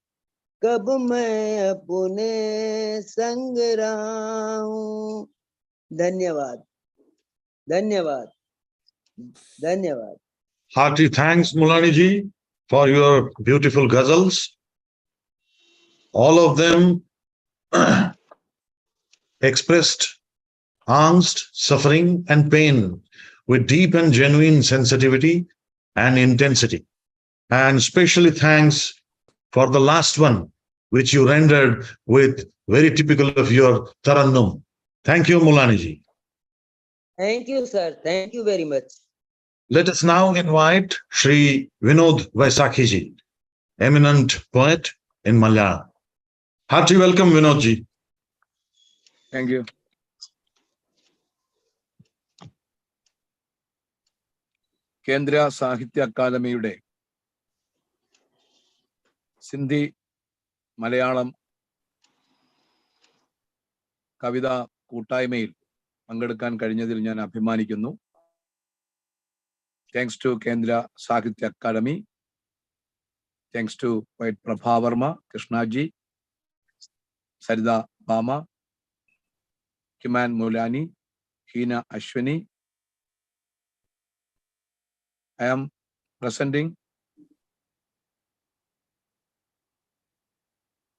E: कब मैं अपने संग रहा हूँ। धन्यवाद, धन्यवाद, धन्यवाद।
B: hearty thanks Mulani ji for your beautiful ghazals, all of them expressed angst, suffering and pain with deep and genuine sensitivity and intensity. And especially thanks for the last one, which you rendered with very typical of your Tarannum. Thank you, Mulani ji.
E: Thank you, sir. Thank you very much.
B: Let us now invite Shri Vinod Vaisakhi-ji, eminent poet in Malayalam. Hearty welcome, Vinodji.
F: Thank you. കേന്ദ്ര സാഹിത്യ അക്കാദമിയുടെ സിന്ധി മലയാളം കവിതാ കൂട്ടായ്മയിൽ പങ്കെടുക്കാൻ കഴിഞ്ഞതിൽ ഞാൻ അഭിമാനിക്കുന്നു. Thanks to Kendra Sahitya Akademi, thanks to poet Prabha Varma, Krishnaji, Saritha Bama, Kiman Mulani, Heena Ashwani. I am presenting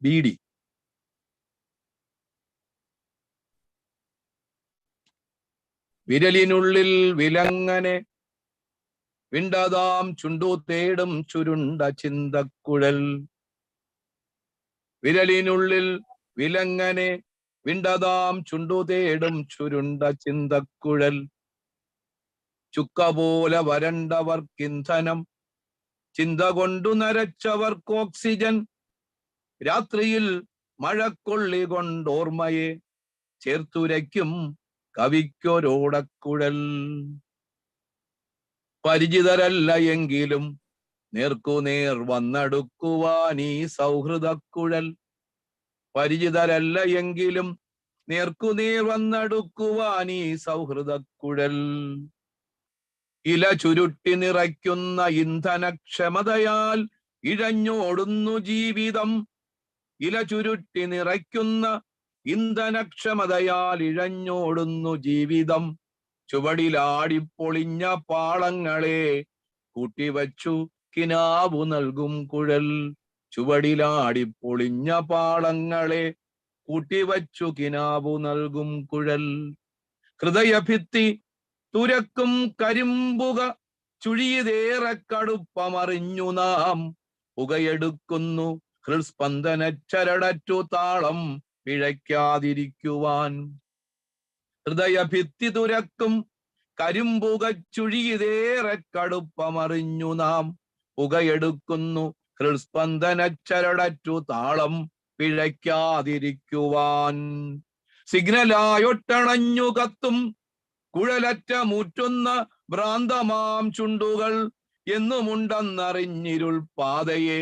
F: BD. വിരലിനുള്ളിൽ വിലങ്ങനെ വിണ്ടതാം ചുണ്ടു തേടും ചുരുണ്ട ചിന്തക്കുഴൽ. വിരലിനുള്ളിൽ വിലങ്ങനെ വിണ്ടതാം ചുണ്ടു തേടും ചുരുണ്ട ചിന്തക്കുഴൽ. ചുക്ക പോലെ വരണ്ടവർക്കിന്ധനം, ചിന്ത കൊണ്ടു നരച്ചവർക്ക് ഓക്സിജൻ. രാത്രിയിൽ മഴക്കൊള്ളി കൊണ്ടോർമ്മയെ ചേർത്തുരയ്ക്കും കവിക്കൊരോടക്കുഴൽ. പരിചിതരല്ല എങ്കിലും നേർക്കുനേർ വന്നടുക്കുവാൻ ഈ സൗഹൃദക്കുഴൽ. പരിചിതരല്ല എങ്കിലും നേർക്കുനേർ വന്നടുക്കുവാൻ ഈ സൗഹൃദക്കുഴൽ. ഇല ചുരുട്ടി നിറയ്ക്കുന്ന ഇന്ധനക്ഷമതയാൽ ഇഴഞ്ഞോടുന്നു ജീവിതം. ഇല ചുരുട്ടി നിറയ്ക്കുന്ന ഇന്ധനക്ഷമതയാൽ ഇഴഞ്ഞോടുന്നു ജീവിതം. ചുവടിലാടിപ്പൊളിഞ്ഞ പാളങ്ങളെ കൂട്ടിവച്ചു കിനാവു നൽകും കുഴൽ. ചുവടിലാടിപ്പൊളിഞ്ഞ പാളങ്ങളെ കൂട്ടിവച്ചു കിനാവു നൽകും കുഴൽ. ഹൃദയഭിത്തി തുരക്കും കരിമ്പുക ചുഴിയതേറെ കടുപ്പമറിഞ്ഞു നാം. പുകയെടുക്കുന്നു ഹൃസ്പന്ദന ചരടറ്റു താളം പിഴയ്ക്കാതിരിക്കുവാൻ. ഹൃദയഭിത്തി തുരക്കും കരിമ്പുക ചുഴിയതേറെ കടുപ്പമറിഞ്ഞു നാം. പുകയെടുക്കുന്നു ഹൃസ്പന്ദന ചരടറ്റു താളം പിഴയ്ക്കാതിരിക്കുവാൻ. സിഗ്നലായൊട്ടണഞ്ഞു കത്തും കുഴലറ്റ മൂറ്റുന്ന ഭ്രാന്തമാം ചുണ്ടുകൾ എന്നുമുണ്ടെന്നറിഞ്ഞിരുൾ പാതയെ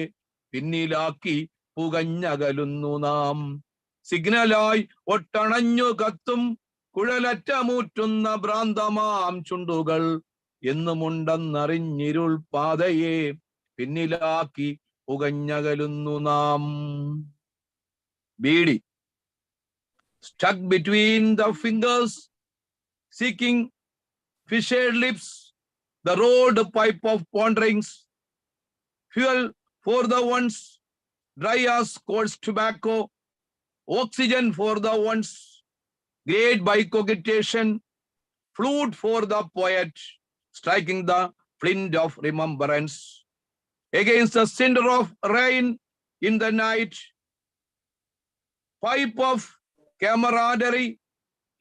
F: പിന്നിലാക്കി പുകഞ്ഞകലുന്നു നാം. സിഗ്നലായി ഒട്ടണഞ്ഞു കത്തും കുഴലറ്റ മൂറ്റുന്ന ഭ്രാന്തമാം ചുണ്ടുകൾ എന്നുമുണ്ടെന്നറിഞ്ഞിരുൾ പാതയെ പിന്നിലാക്കി പുകഞ്ഞകലുന്നു നാം. Beedi. Stuck between the fingers, seeking fissured lips, the road pipe of ponderings, fuel for the ones dry as coarse tobacco, oxygen for the ones great by cogitation, flute for the poet, striking the flint of remembrance. Against the cinder of rain in the night, pipe of camaraderie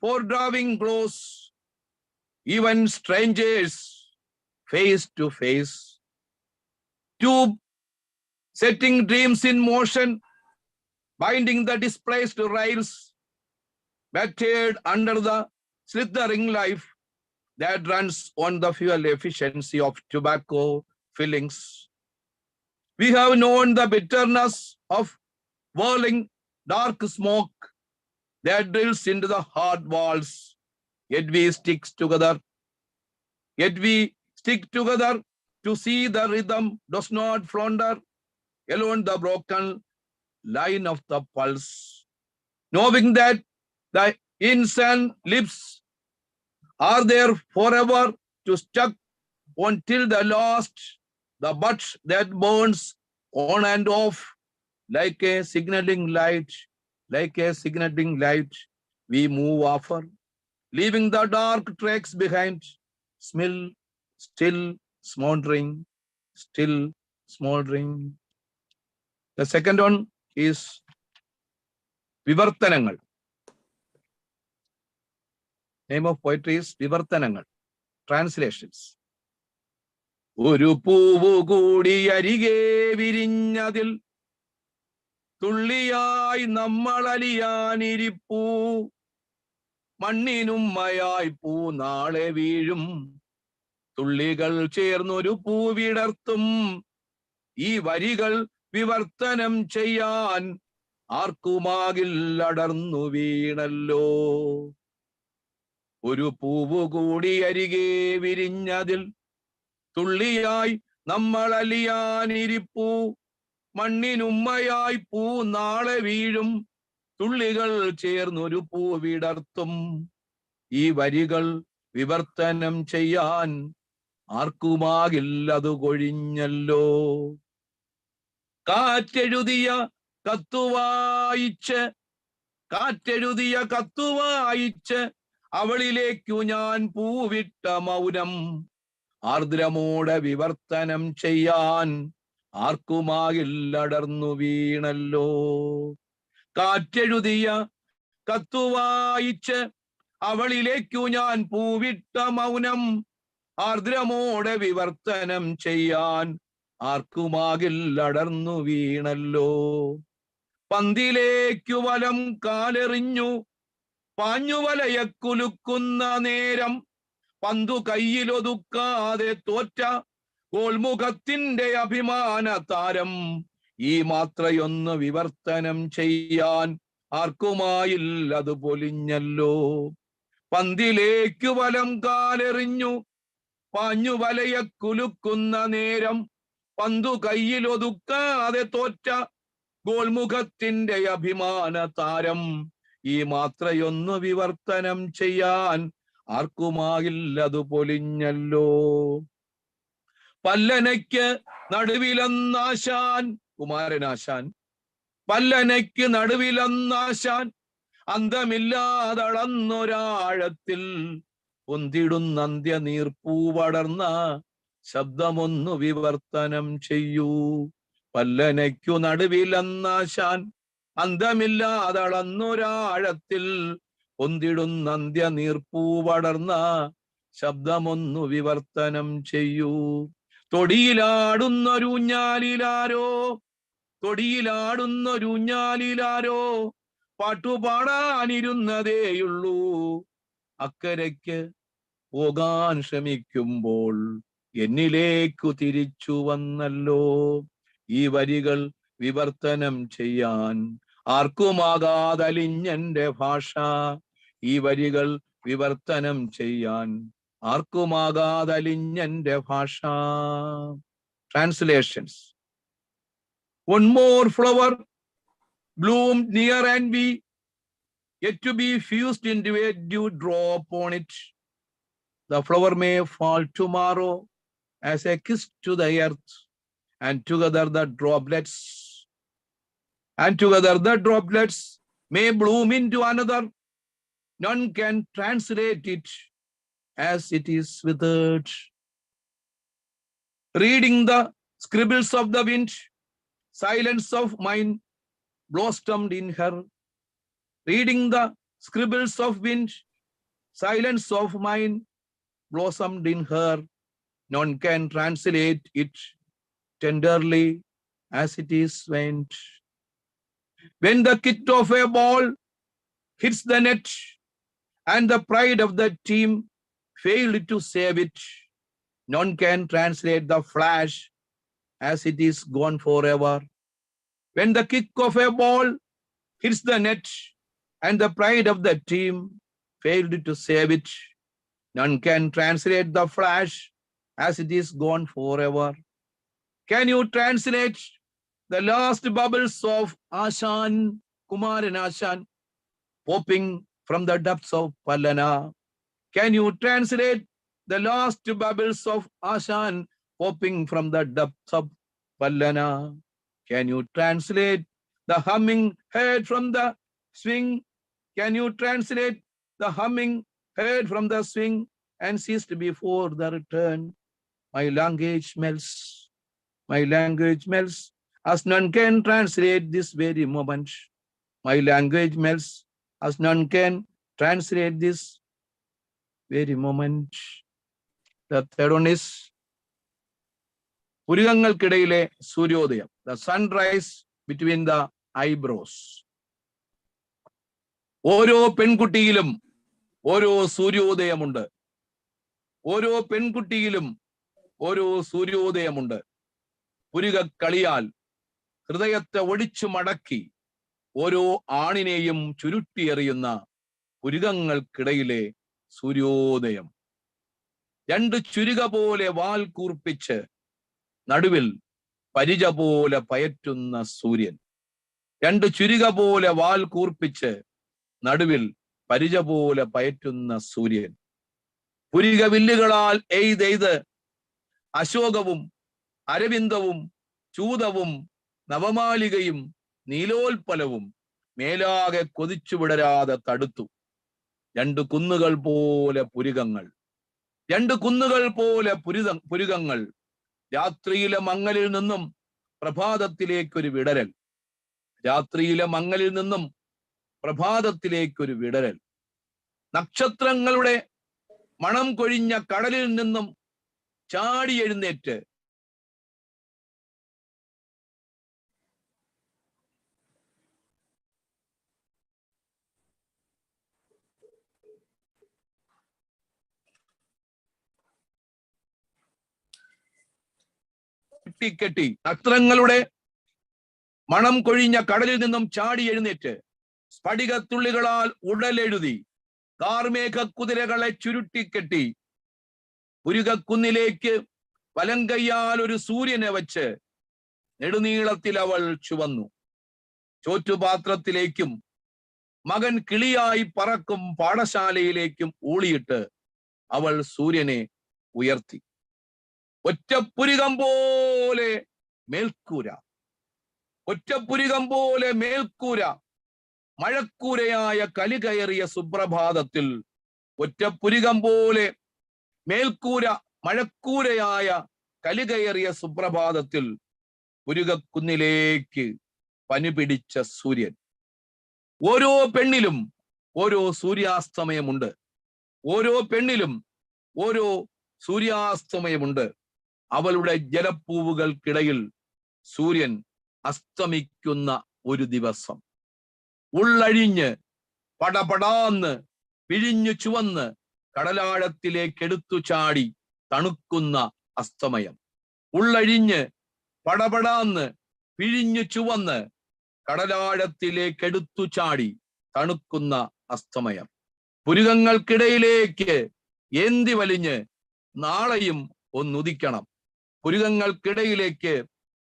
F: for drawing close, even strangers face to face. Tube setting dreams in motion, binding the displaced rails, battered under the slithering life that runs on the fuel efficiency of tobacco fillings. We have known the bitterness of whirling dark smoke that drills into the hard walls, yet we stick together. Yet we stick together to see the rhythm does not flounder along the broken line of the pulse, knowing that the insane lips are there forever to stuck until the last, the butt that burns on and off like a signaling light, like a signaling light. We move often, leaving the dark tracks behind, still smoldering, still smoldering. The second one is Vivartanangal. Name of poetry is Vivartanangal. Translations. ഒരു പൂവു കൂടി അരികെ വിരിഞ്ഞതിൽ തുള്ളിയായി നമ്മളലിയാനിരിപ്പൂ. മണ്ണിനുമ്മയായി പൂ നാളെ വീഴും, തുള്ളികൾ ചേർന്നൊരു പൂവിടർത്തും. ഈ വരികൾ വിവർത്തനം ചെയ്യാൻ ആർക്കുമാകില്ലടർന്നു വീണല്ലോ. ഒരു പൂവു കൂടി അരികെ വിരിഞ്ഞതിൽ തുള്ളിയായി നമ്മളലിയാനിരിപ്പൂ. മണ്ണിനുമ്മയായി പൂ നാളെ വീഴും, തുള്ളികൾ ചേർന്നൊരു പൂവിടർത്തും. ഈ വരികൾ വിവർത്തനം ചെയ്യാൻ ആർക്കുമാകില്ലതു കൊഴിഞ്ഞല്ലോ. കാറ്റെഴുതിയ കത്തുവായിച്ച് അവളിലേക്കു ഞാൻ പൂവിട്ട മൗനം ആർദ്രമോടെ വിവർത്തനം ചെയ്യാൻ ആർക്കുമാകില്ലടർന്നു വീണല്ലോ. കാറ്റെഴുതിയ കത്തുവായിച്ച് അവളിലേക്കു ഞാൻ പൂവിട്ട മൗനം ആർദ്രമോടെ വിവർത്തനം ചെയ്യാൻ ആർക്കുമാകില്ലടർന്നു വീണല്ലോ. പന്തിലേക്കു വലം കാലെറിഞ്ഞു പാഞ്ഞുവലയക്കുലുക്കുന്ന നേരം പന്തു കയ്യിലൊതുക്കാതെ തോറ്റ ഗോൾമുഖത്തിന്റെ അഭിമാന താരം ഈ മാത്രയൊന്ന് വിവർത്തനം ചെയ്യാൻ ആർക്കുമായില്ലതു പൊലിഞ്ഞല്ലോ. പന്തിലേക്കു വലം കാലെറിഞ്ഞു പാഞ്ഞുവലയക്കുലുക്കുന്ന നേരം പന്തു കയ്യിലൊതുക്കാതെ തോറ്റ ഗോൾമുഖത്തിന്റെ അഭിമാന താരം ഈ മാത്രയൊന്നു വിവർത്തനം ചെയ്യാൻ ആർക്കുമാകില്ലതു പൊലിഞ്ഞല്ലോ. പല്ലനയ്ക്ക് നടുവിലെന്നാശാൻ, കുമാരനാശാൻ, പല്ലനയ്ക്ക് നടുവിലെന്നാശാൻ അന്തമില്ലാതളന്നൊരാഴത്തിൽ പൊന്തിടുന്ന അന്ത്യനീർപ്പൂവടർന്ന ശബ്ദമൊന്നു വിവർത്തനം ചെയ്യൂ. പല്ലനയ്ക്കു നടുവിലെന്നാശാൻ അന്തമില്ലാതളന്നൊരാഴത്തിൽ പൊന്തിടുന്ന അന്ത്യനീർപ്പൂവടർന്ന ശബ്ദമൊന്നു വിവർത്തനം ചെയ്യൂ. തൊടിയിലാടുന്നൊരൂഞ്ഞാലിലാരോ പാട്ടുപാടാനിരുന്നതേയുള്ളൂ. അക്കരയ്ക്ക് പോകാൻ ശ്രമിക്കുമ്പോൾ എന്നിലേക്കു തിരിച്ചു വന്നല്ലോ. ഈ വരികൾ വിവർത്തനം ചെയ്യാൻ ആർക്കുമാകാതലിഞ്ഞെന്റെ ഭാഷ. ഈ വരികൾ വിവർത്തനം ചെയ്യാൻ ആർക്കുമാകാതലിഞ്ഞെന്റെ ഭാഷ. Translations. One more flower bloomed near and we yet to be fused into a dew drop on it. The flower may fall tomorrow as a kiss to the earth, and together the droplets may bloom into another. None can translate it as it is withered. Reading the scribbles of the wind, silence of mine blossomed in her. Reading the scribbles of wind, silence of mine blossomed in her. None can translate it tenderly as it is went. When the kick of a ball hits the net and the pride of the team failed to save it, none can translate the flash as it is gone forever. When the kick of a ball hits the net and the pride of the team failed to save it, none can translate the flash as it is gone forever. Can you translate the last bubbles of Ashan, Kumaran Ashan, popping from the depths of Pallana? Can you translate the last bubbles of Ashan popping from the depths of Pallana? Can you translate the humming heard from the swing? Can you translate the humming heard from the swing and ceased before the return? My language melts as none can translate this very moment. My language melts as none can translate this very moment. The third one is പുരികങ്ങൾക്കിടയിലെ സൂര്യോദയം. The sunrise between the eyebrows. ഓരോ പെൺകുട്ടിയിലും ഓരോ സൂര്യോദയമുണ്ട്. ഓരോ പെൺകുട്ടിയിലും ഓരോ സൂര്യോദയമുണ്ട്. പുരികക്കളിയാൽ ഹൃദയത്തെ ഒടിച്ചു മടക്കി ഓരോ ആണിനെയും ചുരുട്ടിയെറിയുന്ന പുരികങ്ങൾക്കിടയിലെ സൂര്യോദയം. രണ്ട് ചുരിക പോലെ വാൽ കൂർപ്പിച്ച് നടുവിൽ പരിച പോലെ പയറ്റുന്ന സൂര്യൻ. രണ്ട് ചുരിക പോലെ വാൽ കൂർപ്പിച്ച് നടുവിൽ പരിച പോലെ പയറ്റുന്ന സൂര്യൻ. പുരിക വില്ലുകളാൽ എയ്തെയ്ത് അശോകവും അരവിന്ദവും ചൂതവും നവമാലികയും നീലോൽപ്പലവും മേലാകെ കൊതിച്ചു വിടരാതെ തടുത്തു. രണ്ട് കുന്നുകൾ പോലെ പുരികങ്ങൾ, രണ്ട് കുന്നുകൾ പോലെ പുരികങ്ങൾ. രാത്രിയിലെ മങ്ങലിൽ നിന്നും പ്രഭാതത്തിലേക്കൊരു വിടരൽ. രാത്രിയിലെ മങ്ങലിൽ നിന്നും പ്രഭാതത്തിലേക്കൊരു വിടരൽ. നക്ഷത്രങ്ങളുടെ മണം കൊഴിഞ്ഞ കടലിൽ നിന്നും ചാടി എഴുന്നേറ്റ് കെട്ടി നക്ഷത്രങ്ങളുടെ മണം കൊഴിഞ്ഞ കടലിൽ നിന്നും ചാടി എഴുന്നേറ്റ് സ്ഫടികത്തുള്ളികളാൽ ഉടലെഴുതി കാർമേഘ കുതിരകളെ ചുരുട്ടിക്കെട്ടി പുരികക്കുന്നിലേക്ക് വലങ്കയ്യാൽ ഒരു സൂര്യനെ വച്ച് നെടുനീളത്തിൽ അവൾ ചുവന്നു. ചോറ്റുപാത്രത്തിലേക്കും മകൻ കിളിയായി പറക്കും പാഠശാലയിലേക്കും ഊളിയിട്ട് അവൾ സൂര്യനെ ഉയർത്തി. ഒറ്റപ്പുരികം പോലെ മേൽക്കൂര, ഒറ്റപ്പുരികം പോലെ മേൽക്കൂര. മഴക്കൂരയായ കലികയറിയ സുപ്രഭാതത്തിൽ ഒറ്റപ്പുരികം പോലെ മേൽക്കൂര, മഴക്കൂരയായ കലികയറിയ സുപ്രഭാതത്തിൽ പുരികക്കുന്നിലേക്ക് പനിപിടിച്ച സൂര്യൻ. ഓരോ പെണ്ണിലും ഓരോ സൂര്യാസ്തമയമുണ്ട്. ഓരോ പെണ്ണിലും ഓരോ സൂര്യാസ്തമയമുണ്ട്. അവളുടെ ജലപ്പൂവുകൾക്കിടയിൽ സൂര്യൻ അസ്തമിക്കുന്ന ഒരു ദിവസം. ഉള്ളഴിഞ്ഞ് പടപടാന്ന് പിഴിഞ്ഞു ചുവന്ന് കടലാഴത്തിലേക്ക് എടുത്തു ചാടി തണുക്കുന്ന അസ്തമയം. ഉള്ളഴിഞ്ഞ് പടപടാന്ന് പിഴിഞ്ഞു ചുവന്ന് കടലാഴത്തിലേക്ക് എടുത്തു ചാടി തണുക്കുന്ന അസ്തമയം. പുരികങ്ങൾക്കിടയിലേക്ക് ഏന്തി വലിഞ്ഞ് നാളെയും ഒന്നുദിക്കണം. പുരികങ്ങൾക്കിടയിലേക്ക്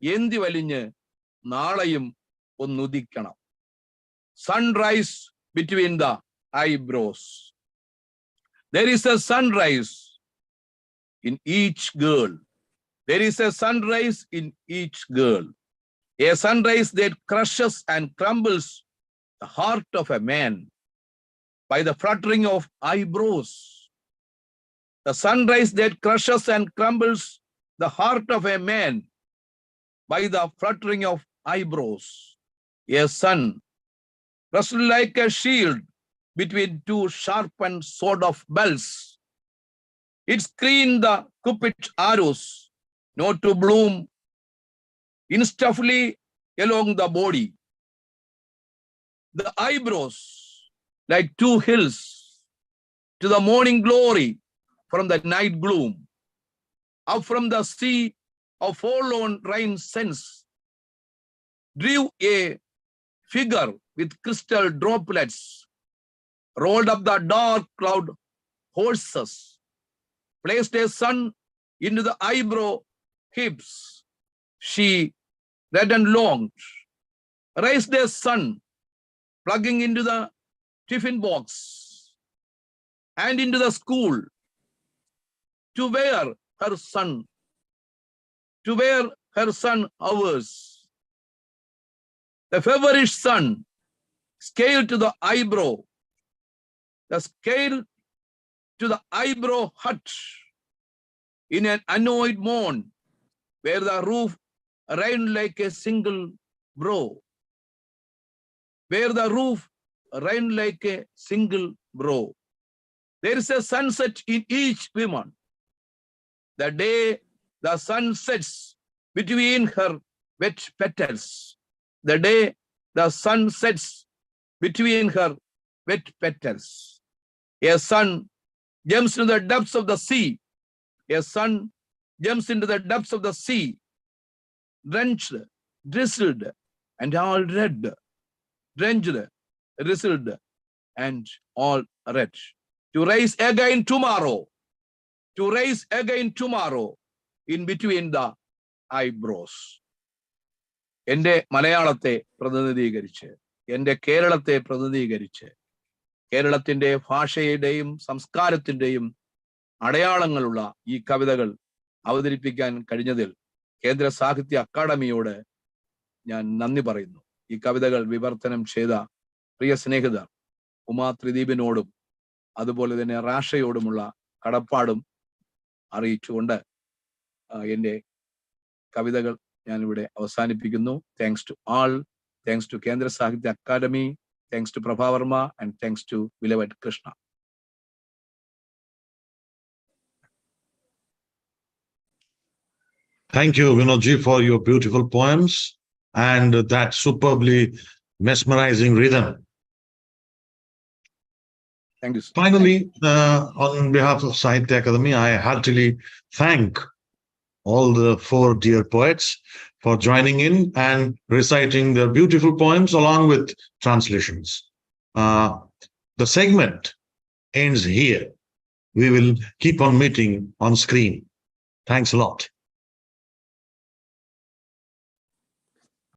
F: ഏന്തി വലിഞ്ഞ് നാളെയും ഒന്നുദിക്കണം. Sunrise between the eyebrows. There is a sunrise in each girl. There is a sunrise in each girl. A sunrise that crushes and crumbles the heart of a man by the fluttering of eyebrows. The sunrise that crushes and crumbles the heart of a man by the fluttering of eyebrows. A sun wrestled like a shield between two sharpened sword of bells. It screened the cupid arrows not to bloom instantly along the body. The eyebrows like two hills to the morning glory from the night gloom. Up from the sea of forlorn rain scents drew a figure with crystal droplets, rolled up the dark cloud horses, placed a sun into the eyebrow hips. She read and longed, raised a sun, plugging into the tiffin box and into the school to wear her son, hours. The feverish sun scaled to the eyebrow, the scale to the eyebrow hut in an annoyed moan, where the roof rained like a single brow. Where the roof rained like a single brow. There is a sunset in each woman. The day the sun sets between her wet petals. The day the sun sets between her wet petals. A sun jumps into the depths of the sea. A sun jumps into the depths of the sea, drenched, drizzled, and all red. Drenched, drizzled, and all red. To rise again tomorrow. To rise again tomorrow in between the eyebrows. എൻ്റെ മലയാളത്തെ പ്രതിനിധീകരിച്ച്, എൻ്റെ കേരളത്തെ പ്രതിനിധീകരിച്ച്, കേരളത്തിൻ്റെ ഭാഷയുടെയും സംസ്കാരത്തിൻ്റെയും അടയാളങ്ങളുള്ള ഈ കവിതകൾ അവതരിപ്പിക്കാൻ കഴിഞ്ഞതിൽ കേന്ദ്ര സാഹിത്യ അക്കാദമിയോട് ഞാൻ നന്ദി പറയുന്നു. ഈ കവിതകൾ വിവർത്തനം ചെയ്ത പ്രിയ സ്നേഹിതർ ഉമാ ത്രിദീപിനോടും അതുപോലെ തന്നെ റാഷയോടുമുള്ള കടപ്പാടും അറിയിച്ചുകൊണ്ട് എൻ്റെ കവിതകൾ ഞാനിവിടെ അവസാനിപ്പിക്കുന്നു. Thanks to all, thanks to Kendra Sahitya Akademi, thanks to Prabha Varma, and thanks to beloved Krishna.
B: Thank you, Vinodji, for your beautiful poems and that superbly mesmerizing rhythm.
F: Thank you, sir.
B: Finally, on behalf of Sahitya Akademi, I heartily thank all the 4 dear poets for joining in and reciting their beautiful poems along with translations. The segment ends here. We will keep on meeting on screen. Thanks a lot.